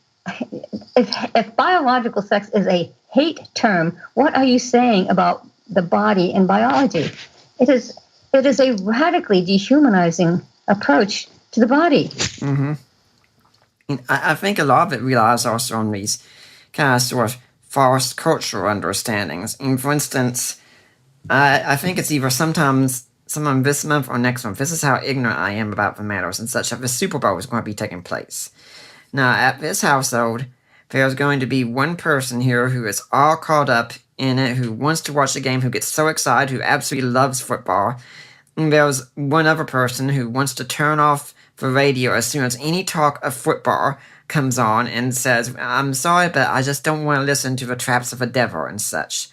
if biological sex is a hate term, what are you saying about the body and biology? It is a radically dehumanizing approach to the body. Mm-hmm. I think a lot of it relies also on these kind of sort of false cultural understandings. And for instance, I think it's either sometime this month or next month. This is how ignorant I am about the matters and such. That the Super Bowl is going to be taking place. Now, at this household, there's going to be one person here who is all caught up in it, who wants to watch the game, who gets so excited, who absolutely loves football. And there's one other person who wants to turn off the radio as soon as any talk of football comes on and says, I'm sorry, but I just don't want to listen to the traps of the devil and such.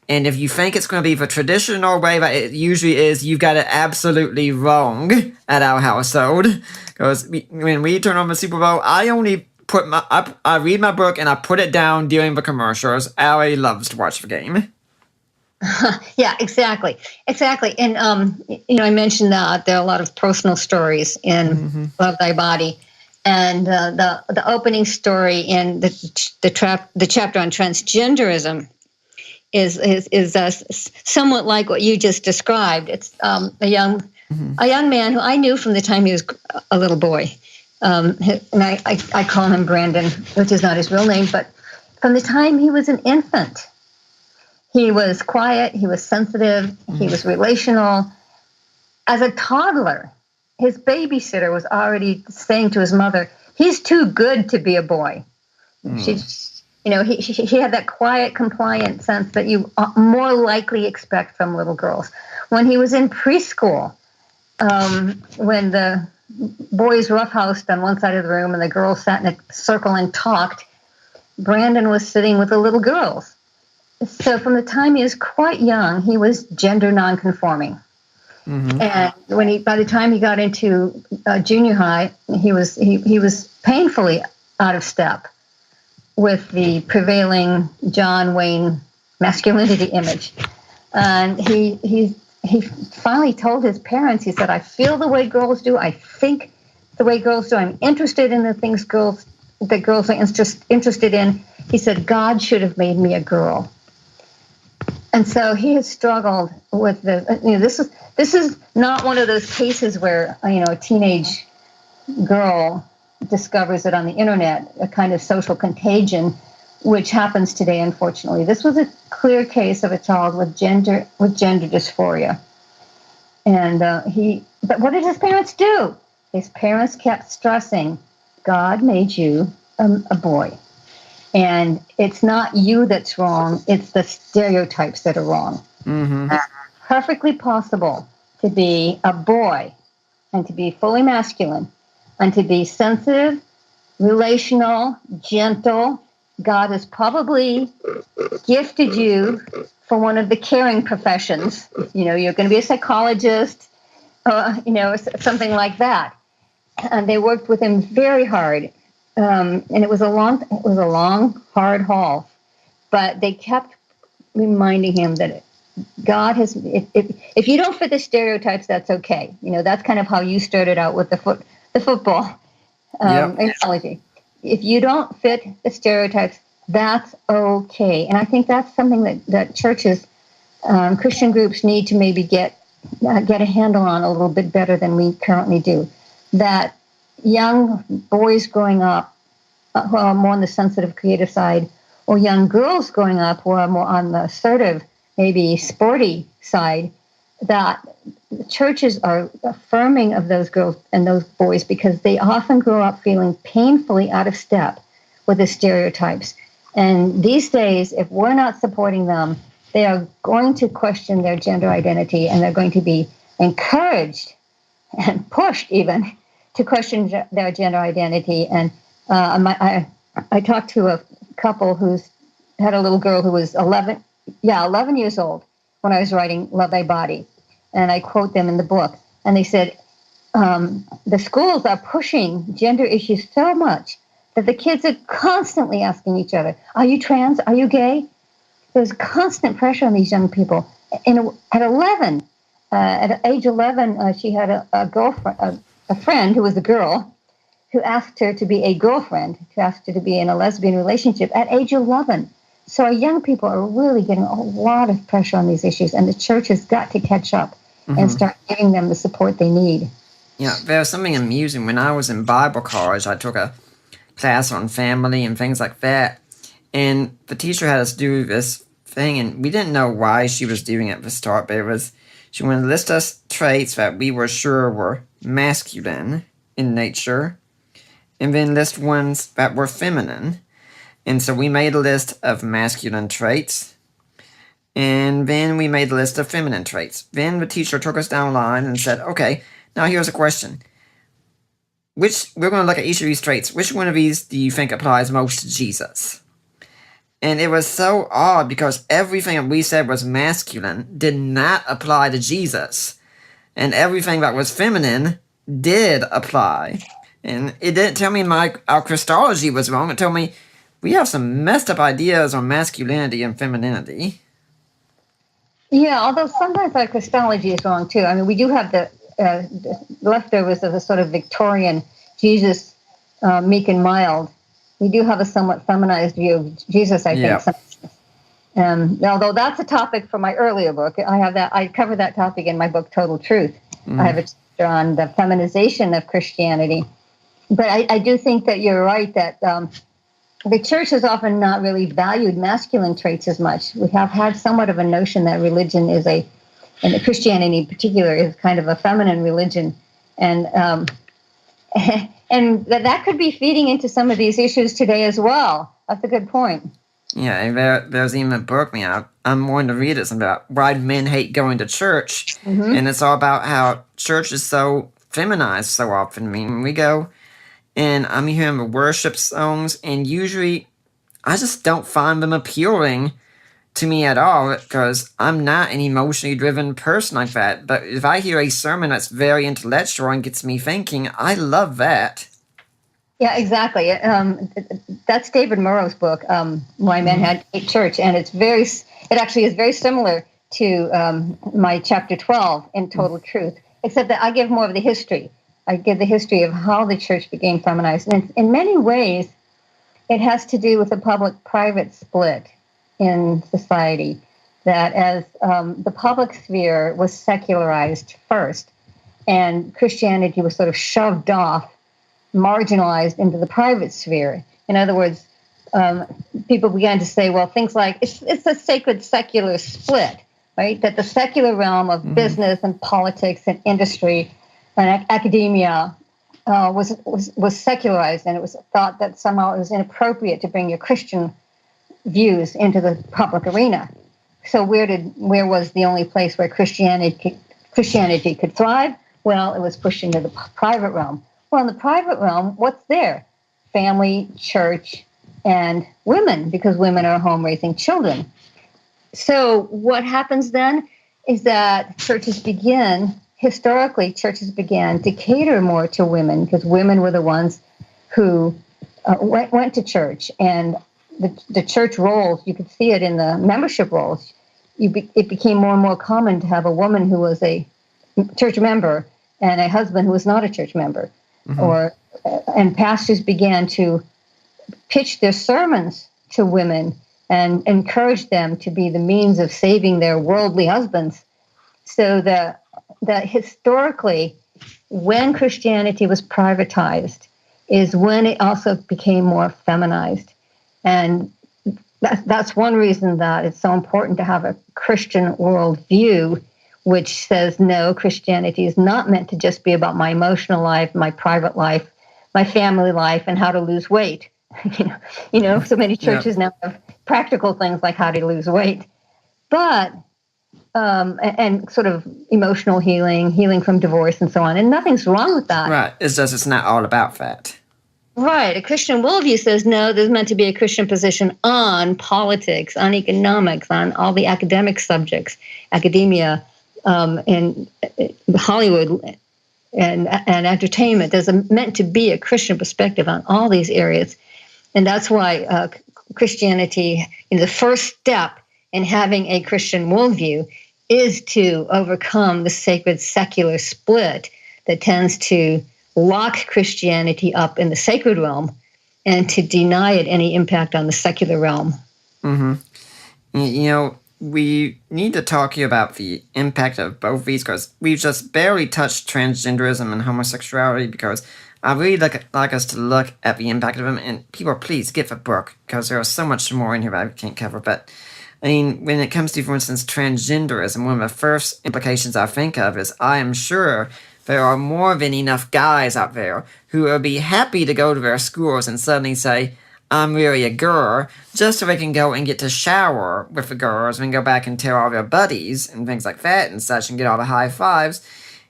And if you think it's going to be the traditional way that it usually is, you've got it absolutely wrong at our household. Because when we turn on the Super Bowl, I only I read my book and I put it down during the commercials. Allie loves to watch the game. Yeah, exactly. And I mentioned that there are a lot of personal stories in Love Thy Body, and the opening story in the chapter on transgenderism is somewhat like what you just described. It's a young man who I knew from the time he was a little boy, and I call him Brandon, which is not his real name, but from the time he was an infant. He was quiet, he was sensitive, he was relational. As a toddler, his babysitter was already saying to his mother, he's too good to be a boy. He had that quiet, compliant sense that you more likely expect from little girls. When he was in preschool, when the boys roughhoused on one side of the room and the girls sat in a circle and talked, Brandon was sitting with the little girls. So from the time he was quite young, he was gender nonconforming. And by the time he got into junior high, he was painfully out of step with the prevailing John Wayne masculinity image. And he finally told his parents, he said, I feel the way girls do. I think the way girls do. I'm interested in the things that girls are interested in. He said, God should have made me a girl. And so he has struggled with this is not one of those cases where, a teenage girl discovers it on the internet, a kind of social contagion, which happens today, unfortunately. This was a clear case of a child with gender dysphoria. And but what did his parents do? His parents kept stressing, God made you a boy. And it's not you that's wrong, it's the stereotypes that are wrong. It's perfectly possible to be a boy and to be fully masculine and to be sensitive, relational, gentle. God has probably gifted you for one of the caring professions. You're going to be a psychologist, something like that. And they worked with him very hard. And it was a long, hard haul, but they kept reminding him that God has. If you don't fit the stereotypes, that's okay. That's kind of how you started out with the football analogy. If you don't fit the stereotypes, that's okay. And I think that's something that churches, Christian groups, need to maybe get a handle on a little bit better than we currently do. That young boys growing up who are more on the sensitive, creative side, or young girls growing up who are more on the assertive, maybe sporty side, that churches are affirming of those girls and those boys because they often grow up feeling painfully out of step with the stereotypes. And these days, if we're not supporting them, they are going to question their gender identity, and they're going to be encouraged and pushed even to question their gender identity. And I talked to a couple who's had a little girl who was 11 years old when I was writing Love Thy Body. And I quote them in the book. And they said, the schools are pushing gender issues so much that the kids are constantly asking each other, are you trans? Are you gay? There's constant pressure on these young people. And at age 11, she had a girlfriend, a friend who was a girl, who asked her to be a girlfriend, who asked her to be in a lesbian relationship at age 11. So our young people are really getting a lot of pressure on these issues, and the church has got to catch up and start giving them the support they need. There's something amusing. When I was in Bible college, I took a class on family and things like that, and the teacher had us do this thing, and we didn't know why she was doing it at the start, but she wanted to list us traits that we were sure were masculine in nature, and then list ones that were feminine. And so we made a list of masculine traits, and then we made a list of feminine traits. Then the teacher took us down the line and said, okay, now here's a question. we're going to look at each of these traits. Which one of these do you think applies most to Jesus? And it was so odd because everything that we said was masculine did not apply to Jesus. And everything that was feminine did apply. And it didn't tell me our Christology was wrong. It told me we have some messed up ideas on masculinity and femininity. Yeah, although sometimes our Christology is wrong too. I mean, we do have the leftovers of a sort of Victorian Jesus, meek and mild. We do have a somewhat feminized view of Jesus, I think. Although that's a topic for my earlier book. I cover that topic in my book, Total Truth. I have a chapter on the feminization of Christianity. But I do think that you're right that the church has often not really valued masculine traits as much. We have had somewhat of a notion that religion is and Christianity in particular is kind of a feminine religion. And and that could be feeding into some of these issues today as well. That's a good point. Yeah, there's even a book, I'm wanting to read it. It's about why men hate going to church. And it's all about how church is so feminized so often. I mean, when we go and I'm hearing the worship songs, and usually I just don't find them appealing to me at all because I'm not an emotionally driven person like that. But if I hear a sermon that's very intellectual and gets me thinking, I love that. Yeah, exactly. That's David Murrow's book, Why Men Hate Church, and it actually is very similar to my chapter 12 in Total Truth, except that I give more of the history. I give the history of how the church became feminized. And in many ways, it has to do with the public-private split in society, that as the public sphere was secularized first, and Christianity was sort of shoved off, marginalized into the private sphere. In other words, people began to say, well, things like, it's a sacred secular split, right? That the secular realm of business and politics and industry and academia was secularized, and it was thought that somehow it was inappropriate to bring your Christian views into the public arena. So where was the only place where Christianity could thrive? Well, it was pushed into the private realm. Well, in the private realm, what's there? Family, church, and women, because women are home raising children. So what happens then is that historically, churches began to cater more to women because women were the ones who went to church. And the church rolls, you could see it in the membership rolls. It became more and more common to have a woman who was a church member and a husband who was not a church member. And pastors began to pitch their sermons to women and encourage them to be the means of saving their worldly husbands. So that historically, when Christianity was privatized, is when it also became more feminized. And that's one reason that it's so important to have a Christian worldview, which says, no, Christianity is not meant to just be about my emotional life, my private life, my family life, and how to lose weight. So many churches now have practical things like how to lose weight. But and sort of emotional healing from divorce and so on. And nothing's wrong with that. Right. It's just it's not all about that. Right. A Christian worldview says, no, there's meant to be a Christian position on politics, on economics, on all the academic subjects, academia, and Hollywood and entertainment. There's meant to be a Christian perspective on all these areas. And that's why Christianity, the first step in having a Christian worldview is to overcome the sacred secular split that tends to lock Christianity up in the sacred realm and to deny it any impact on the secular realm. We need to talk here about the impact of both these because we've just barely touched transgenderism and homosexuality because I really like us to look at the impact of them. And people, please get the book because there is so much more in here that I can't cover. But I mean, when it comes to, for instance, transgenderism, one of the first implications I think of is I am sure there are more than enough guys out there who will be happy to go to their schools and suddenly say, I'm really a girl, just so they can go and get to shower with the girls and go back and tell all their buddies and things like that and such and get all the high fives.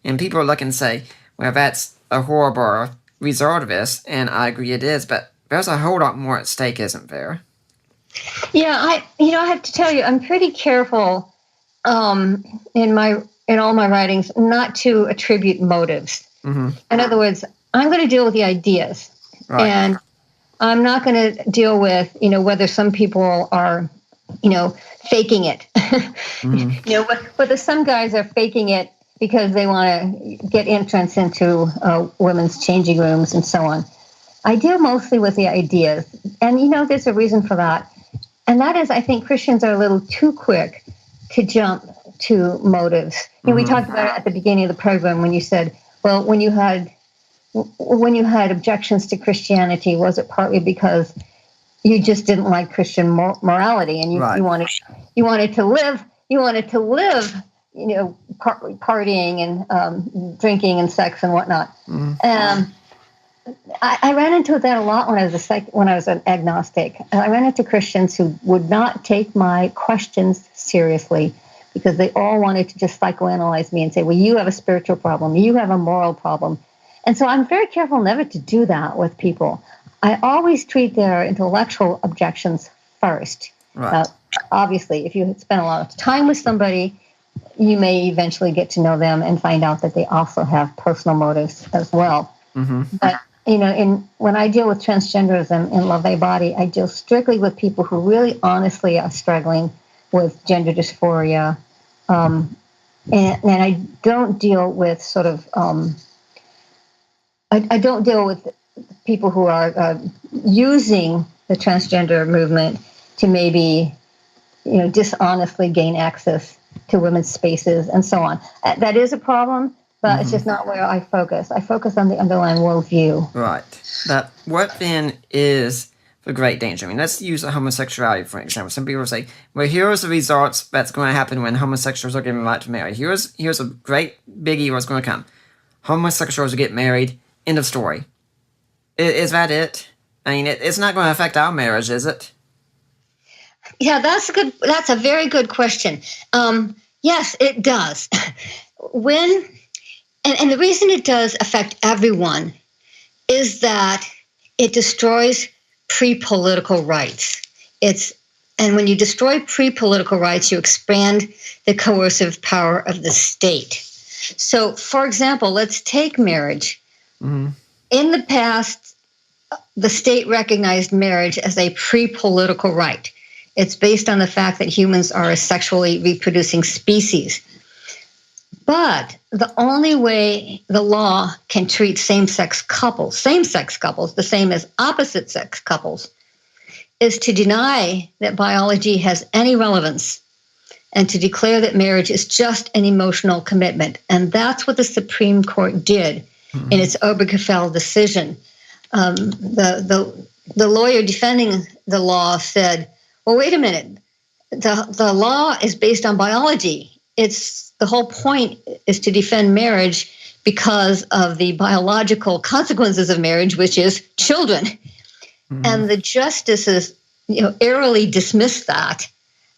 And people look and say, well, that's a horrible reservist, and I agree it is, but there's a whole lot more at stake, isn't there? Yeah, I have to tell you, I'm pretty careful in all my writings not to attribute motives. Mm-hmm. In other words, I'm going to deal with the ideas, Right. and I'm not going to deal with whether some people are faking it. Whether some guys are faking it because they want to get entrance into women's changing rooms and so on. I deal mostly with the ideas, and there's a reason for that. And that is, I think Christians are a little too quick to jump to motives. We talked about it at the beginning of the program when you said, well, when you had objections to Christianity, was it partly because you just didn't like Christian morality, and you wanted to live, partying and drinking and sex and whatnot. I ran into that a lot when I was an agnostic. I ran into Christians who would not take my questions seriously because they all wanted to just psychoanalyze me and say, well, you have a spiritual problem, you have a moral problem. And so I'm very careful never to do that with people. I always treat their intellectual objections first. Right. Obviously, if you spend a lot of time with somebody, you may eventually get to know them and find out that they also have personal motives as well. Mm-hmm. But when I deal with transgenderism in Love Thy Body, I deal strictly with people who really honestly are struggling with gender dysphoria. And I don't deal with sort of, I don't deal with people who are using the transgender movement to maybe, dishonestly gain access to women's spaces and so on. That is a problem. But it's just not where I focus. I focus on the underlying worldview. Right. But what then is the great danger? I mean, let's use homosexuality, for example. Some people say, well, here's the results that's going to happen when homosexuals are given the right to marry. Here's a great biggie what's going to come. Homosexuals will get married. End of story. Is that it? I mean, it's not going to affect our marriage, is it? Yeah, that's a very good question. Yes, it does. And the reason it does affect everyone is that it destroys pre-political rights. And when you destroy pre-political rights, you expand the coercive power of the state. So, for example, let's take marriage. Mm-hmm. In the past, the state recognized marriage as a pre-political right. It's based on the fact that humans are a sexually reproducing species. But the only way the law can treat same-sex couples, the same as opposite-sex couples, is to deny that biology has any relevance and to declare that marriage is just an emotional commitment. And that's what the Supreme Court did in its Obergefell decision. The lawyer defending the law said, well, wait a minute, the law is based on biology. The whole point is to defend marriage because of the biological consequences of marriage, which is children. Mm-hmm. And the justices, airily dismissed that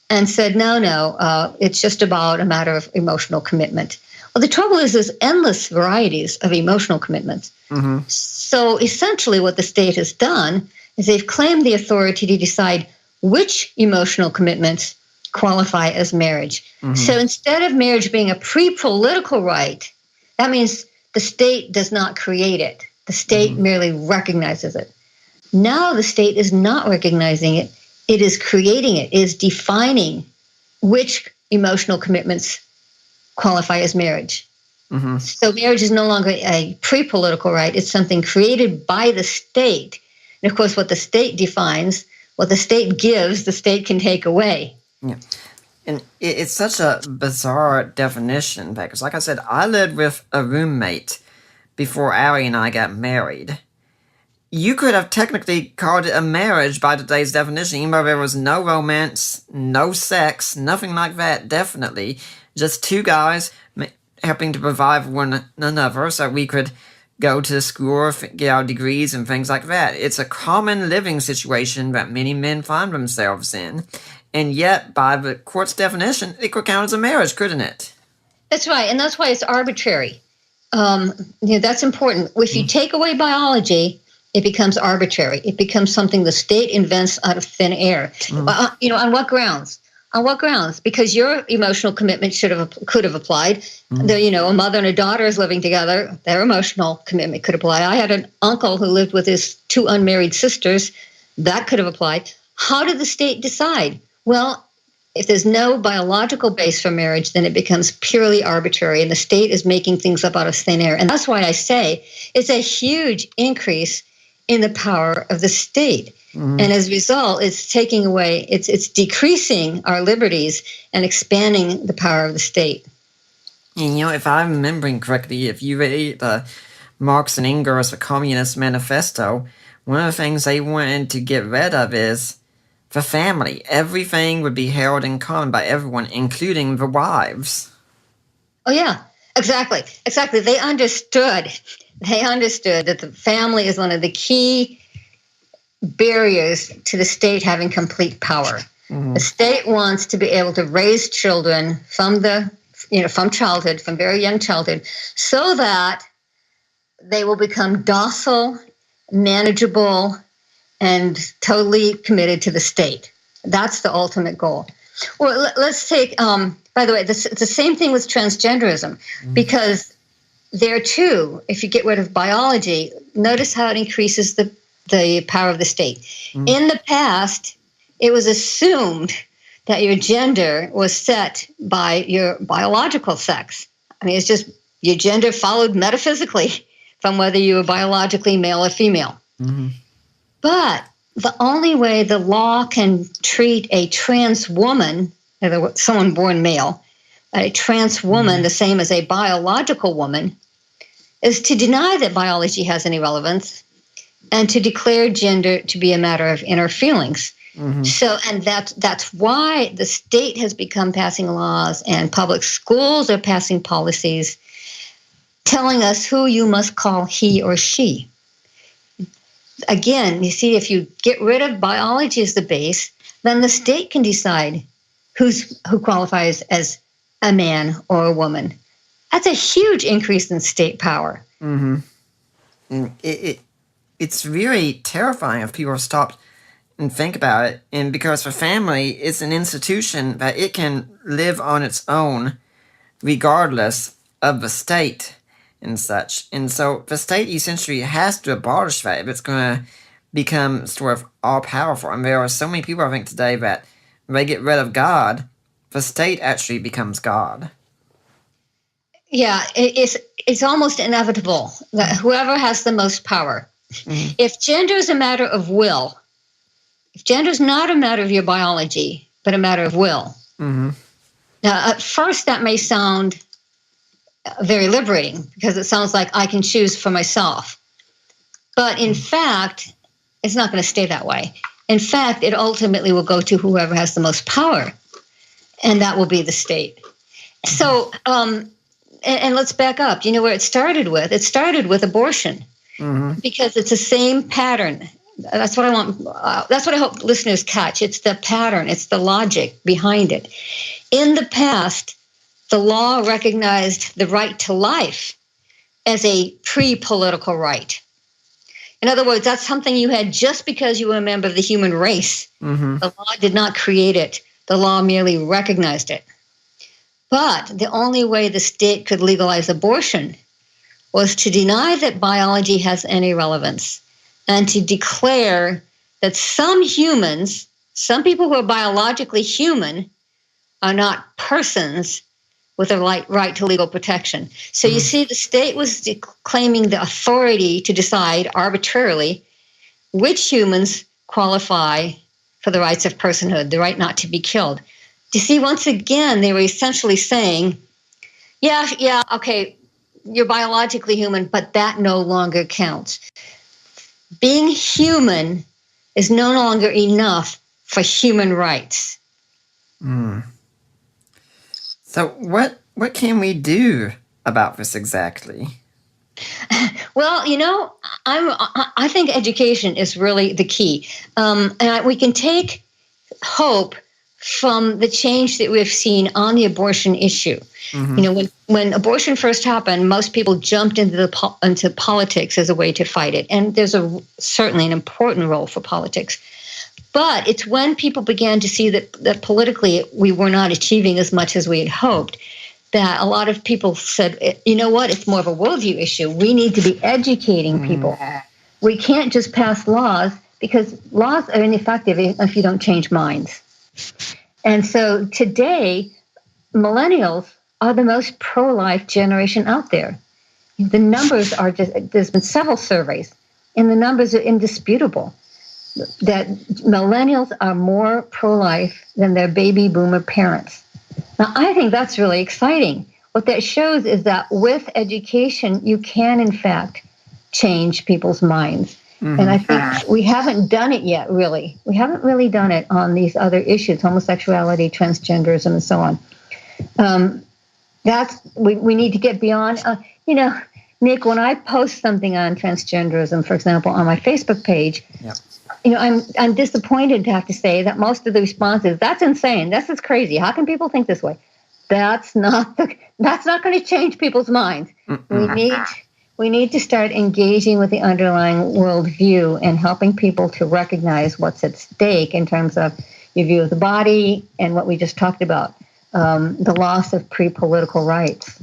and said, no, it's just about a matter of emotional commitment. Well, the trouble is there's endless varieties of emotional commitments. Mm-hmm. So essentially what the state has done is they've claimed the authority to decide which emotional commitments qualify as marriage. Mm-hmm. So instead of marriage being a pre-political right, that means the state does not create it. The state merely recognizes it. Now the state is not recognizing it. It is creating it. It is defining which emotional commitments qualify as marriage. Mm-hmm. So marriage is no longer a pre-political right. It's something created by the state. And of course, what the state defines, what the state gives, the state can take away. Yeah. And it's such a bizarre definition because, like I said, I lived with a roommate before Allie and I got married. You could have technically called it a marriage by today's definition, even though there was no romance, no sex, nothing like that, definitely. Just two guys helping to provide for one another so we could go to school, get our degrees and things like that. It's a common living situation that many men find themselves in. And yet, by the court's definition, it could count as a marriage, couldn't it? That's right, and that's why it's arbitrary. That's important. If you take away biology, it becomes arbitrary. It becomes something the state invents out of thin air. On what grounds? On what grounds? Because your emotional commitment could have applied. A mother and a daughter is living together. Their emotional commitment could apply. I had an uncle who lived with his 2 unmarried sisters. That could have applied. How did the state decide? Well, if there's no biological base for marriage, then it becomes purely arbitrary, and the state is making things up out of thin air. And that's why I say it's a huge increase in the power of the state. And as a result, it's taking away, it's decreasing our liberties and expanding the power of the state. And if I'm remembering correctly, if you read Marx and Engels' The Communist Manifesto, one of the things they wanted to get rid of is the family. Everything would be held in common by everyone, including the wives. Oh, yeah, exactly. They understood that the family is one of the key barriers to the state having complete power. The state wants to be able to raise children from childhood, from very young childhood, so that they will become docile, manageable, and totally committed to the state. That's the ultimate goal. Well, let's take, by the way, it's the same thing with transgenderism, because there too, if you get rid of biology, notice how it increases the power of the state. In the past, it was assumed that your gender was set by your biological sex. I mean, it's just your gender followed metaphysically from whether you were biologically male or female. But the only way the law can treat a trans woman, someone born male, a trans woman the same as a biological woman, is to deny that biology has any relevance and to declare gender to be a matter of inner feelings. So, and that's why the state has become passing laws and public schools are passing policies telling us who you must call he or she. Again, you see, if you get rid of biology as the base, then the state can decide who qualifies as a man or a woman. That's a huge increase in state power. It's really terrifying if people stop and think about it. And because the family is an institution that it can live on its own regardless of the state and such. And so the state essentially has to abolish that if it's going to become sort of all-powerful. And there are so many people, I think, today that when they get rid of God, the state actually becomes God. Yeah, it's almost inevitable that whoever has the most power. If gender is a matter of will, if gender is not a matter of your biology, but a matter of will. Now, at first, that may sound very liberating because it sounds like I can choose for myself. But in fact, it's not going to stay that way. In fact, it ultimately will go to whoever has the most power, and that will be the state. So, and let's back up. Do you know where it started with? It started with abortion because it's the same pattern. That's what I want. That's what I hope listeners catch. It's the pattern. It's the logic behind it. In the past, the law recognized the right to life as a pre-political right. In other words, that's something you had just because you were a member of the human race. The law did not create it. The law merely recognized it. But the only way the state could legalize abortion was to deny that biology has any relevance and to declare that some humans, some people who are biologically human, are not persons with a right to legal protection. So you see, the state was claiming the authority to decide arbitrarily which humans qualify for the rights of personhood, the right not to be killed. You see, once again, they were essentially saying, yeah, okay, you're biologically human, but that no longer counts. Being human is no longer enough for human rights. So what can we do about this exactly? Well, I think education is really the key. And we can take hope from the change that we've seen on the abortion issue. When abortion first happened, most people jumped into politics as a way to fight it, and there's certainly an important role for politics. But it's when people began to see that politically we were not achieving as much as we had hoped, that a lot of people said, you know what, it's more of a worldview issue. We need to be educating people. We can't just pass laws, because laws are ineffective if you don't change minds. And so today, millennials are the most pro-life generation out there. The numbers are there's been several surveys, and the numbers are indisputable, that millennials are more pro-life than their baby boomer parents. Now, I think that's really exciting. What that shows is that with education, you can, in fact, change people's minds. And I think we haven't done it yet, really. We haven't really done it on these other issues, homosexuality, transgenderism, and so on. We need to get beyond, Nick, when I post something on transgenderism, for example, on my Facebook page, I'm disappointed to have to say that most of the responses, that's insane, this is crazy, how can people think this way? That's not going to change people's minds. We need to start engaging with the underlying worldview and helping people to recognize what's at stake in terms of your view of the body and what we just talked about, the loss of pre-political rights.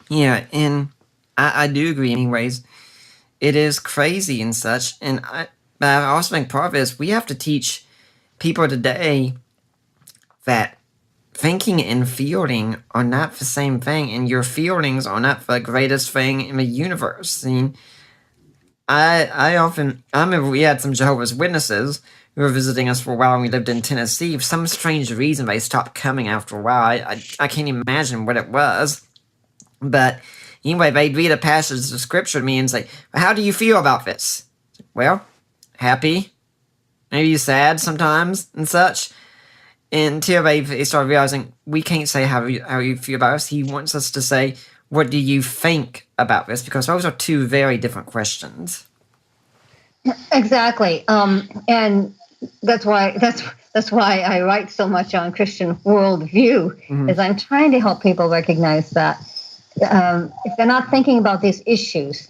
Yeah, and I do agree anyways. It is crazy and such, but I also think part of it is we have to teach people today that thinking and feeling are not the same thing, and your feelings are not the greatest thing in the universe. I remember we had some Jehovah's Witnesses who were visiting us for a while, and we lived in Tennessee. For some strange reason, they stopped coming after a while. I can't imagine what it was. But anyway, they'd read a passage of scripture to me and say, how do you feel about this? Well, happy, maybe sad sometimes and such. Until they started realizing we can't say how you feel about us. He wants us to say, what do you think about this? Because those are two very different questions. Exactly. And that's why I write so much on Christian worldview, is I'm trying to help people recognize that if they're not thinking about these issues,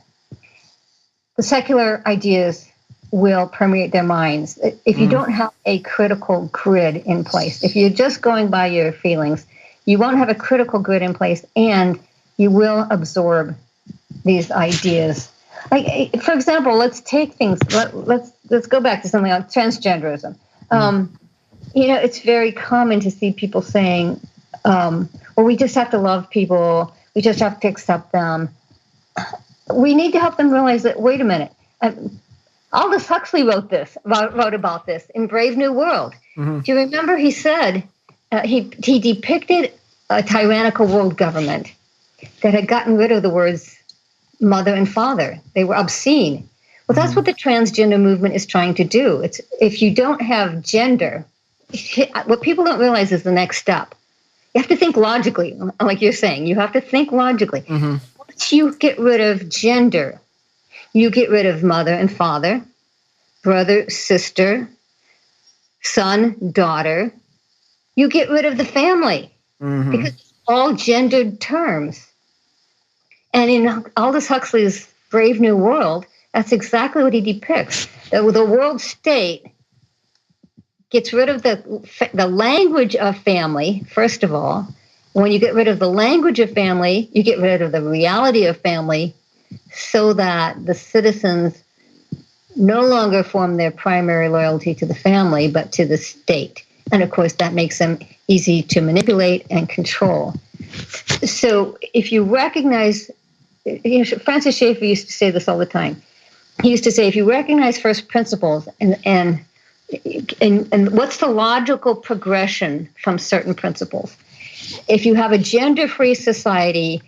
the secular ideas will permeate their minds. If you don't have a critical grid in place, if you're just going by your feelings, you won't have a critical grid in place, and you will absorb these ideas. Like, for example, let's take things. Let's go back to something like transgenderism. It's very common to see people saying, "Well, we just have to love people. We just have to accept them." We need to help them realize that. Wait a minute. Aldous Huxley wrote about this in Brave New World. Do you remember he said he depicted a tyrannical world government that had gotten rid of the words mother and father. They were obscene. Well, that's what the transgender movement is trying to do. It's if you don't have gender, what people don't realize is the next step. You have to think logically, like you're saying. You have to think logically. Once you get rid of gender, you get rid of mother and father, brother, sister, son, daughter. You get rid of the family because it's all gendered terms. And in Aldous Huxley's Brave New World, that's exactly what he depicts. The world state gets rid of the language of family, first of all. When you get rid of the language of family, you get rid of the reality of family, so that the citizens no longer form their primary loyalty to the family, but to the state. And of course, that makes them easy to manipulate and control. So if you recognize, Francis Schaeffer used to say this all the time. He used to say, if you recognize first principles and what's the logical progression from certain principles? If you have a gender-free society,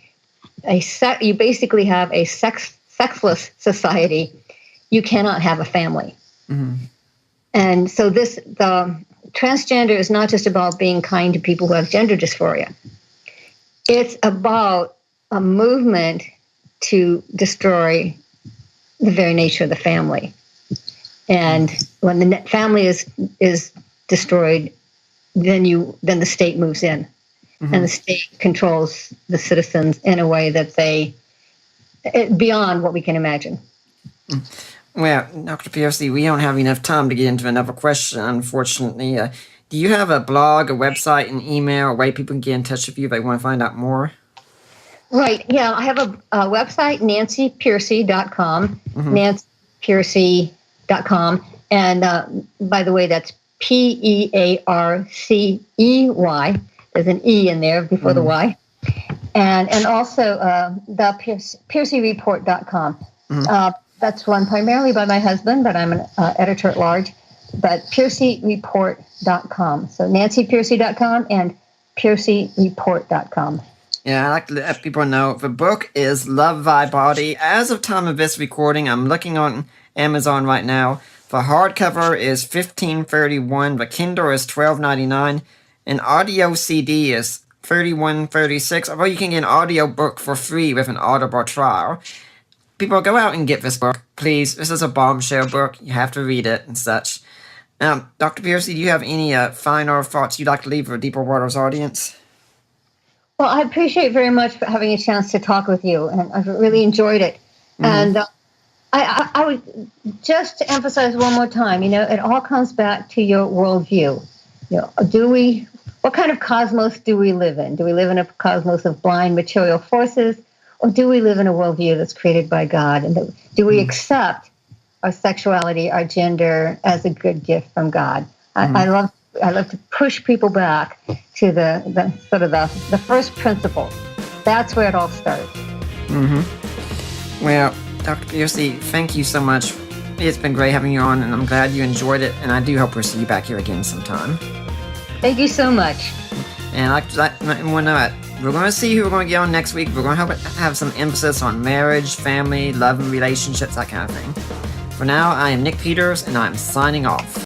you basically have a sexless society. You cannot have a family. And so the transgender is not just about being kind to people who have gender dysphoria. It's about a movement to destroy the very nature of the family. And when the family is destroyed, then the state moves in, and the state controls the citizens in a way that beyond what we can imagine. Well, Dr. Pearcy, we don't have enough time to get into another question, unfortunately. Do you have a blog, a website, an email, a way people can get in touch with you if they want to find out more? Right. Yeah, I have a website, nancypearcy.com, nancypearcy.com. And by the way, that's Pearcey. There's an E in there before the Y. And also the PearcyReport.com. That's run primarily by my husband, but I'm an editor at large. But PearcyReport.com. So nancypearcy.com and PearcyReport.com. Yeah, I like to let people know the book is Love Thy Body. As of time of this recording, I'm looking on Amazon right now. The hardcover is $15.31. The Kindle is $12.99. An audio CD is $31.36. Although you can get an audio book for free with an Audible trial. People, go out and get this book, please. This is a bombshell book. You have to read it and such. Dr. Pearcy, do you have any final thoughts you'd like to leave for Deeper Waters audience? Well, I appreciate very much for having a chance to talk with you, and I've really enjoyed it. And I would just emphasize one more time, it all comes back to your worldview. What kind of cosmos do we live in? Do we live in a cosmos of blind material forces, or do we live in a worldview that's created by God? And do we accept our sexuality, our gender as a good gift from God? I love to push people back to the sort of the first principle. That's where it all starts. Well, Dr. Pearcy, thank you so much. It's been great having you on, and I'm glad you enjoyed it, and I do hope we'll see you back here again sometime. Thank you so much. And I'd like to let everyone know that we're going to see who we're going to get on next week. We're going to have some emphasis on marriage, family, love, and relationships, that kind of thing. For now, I am Nick Peters, and I'm signing off.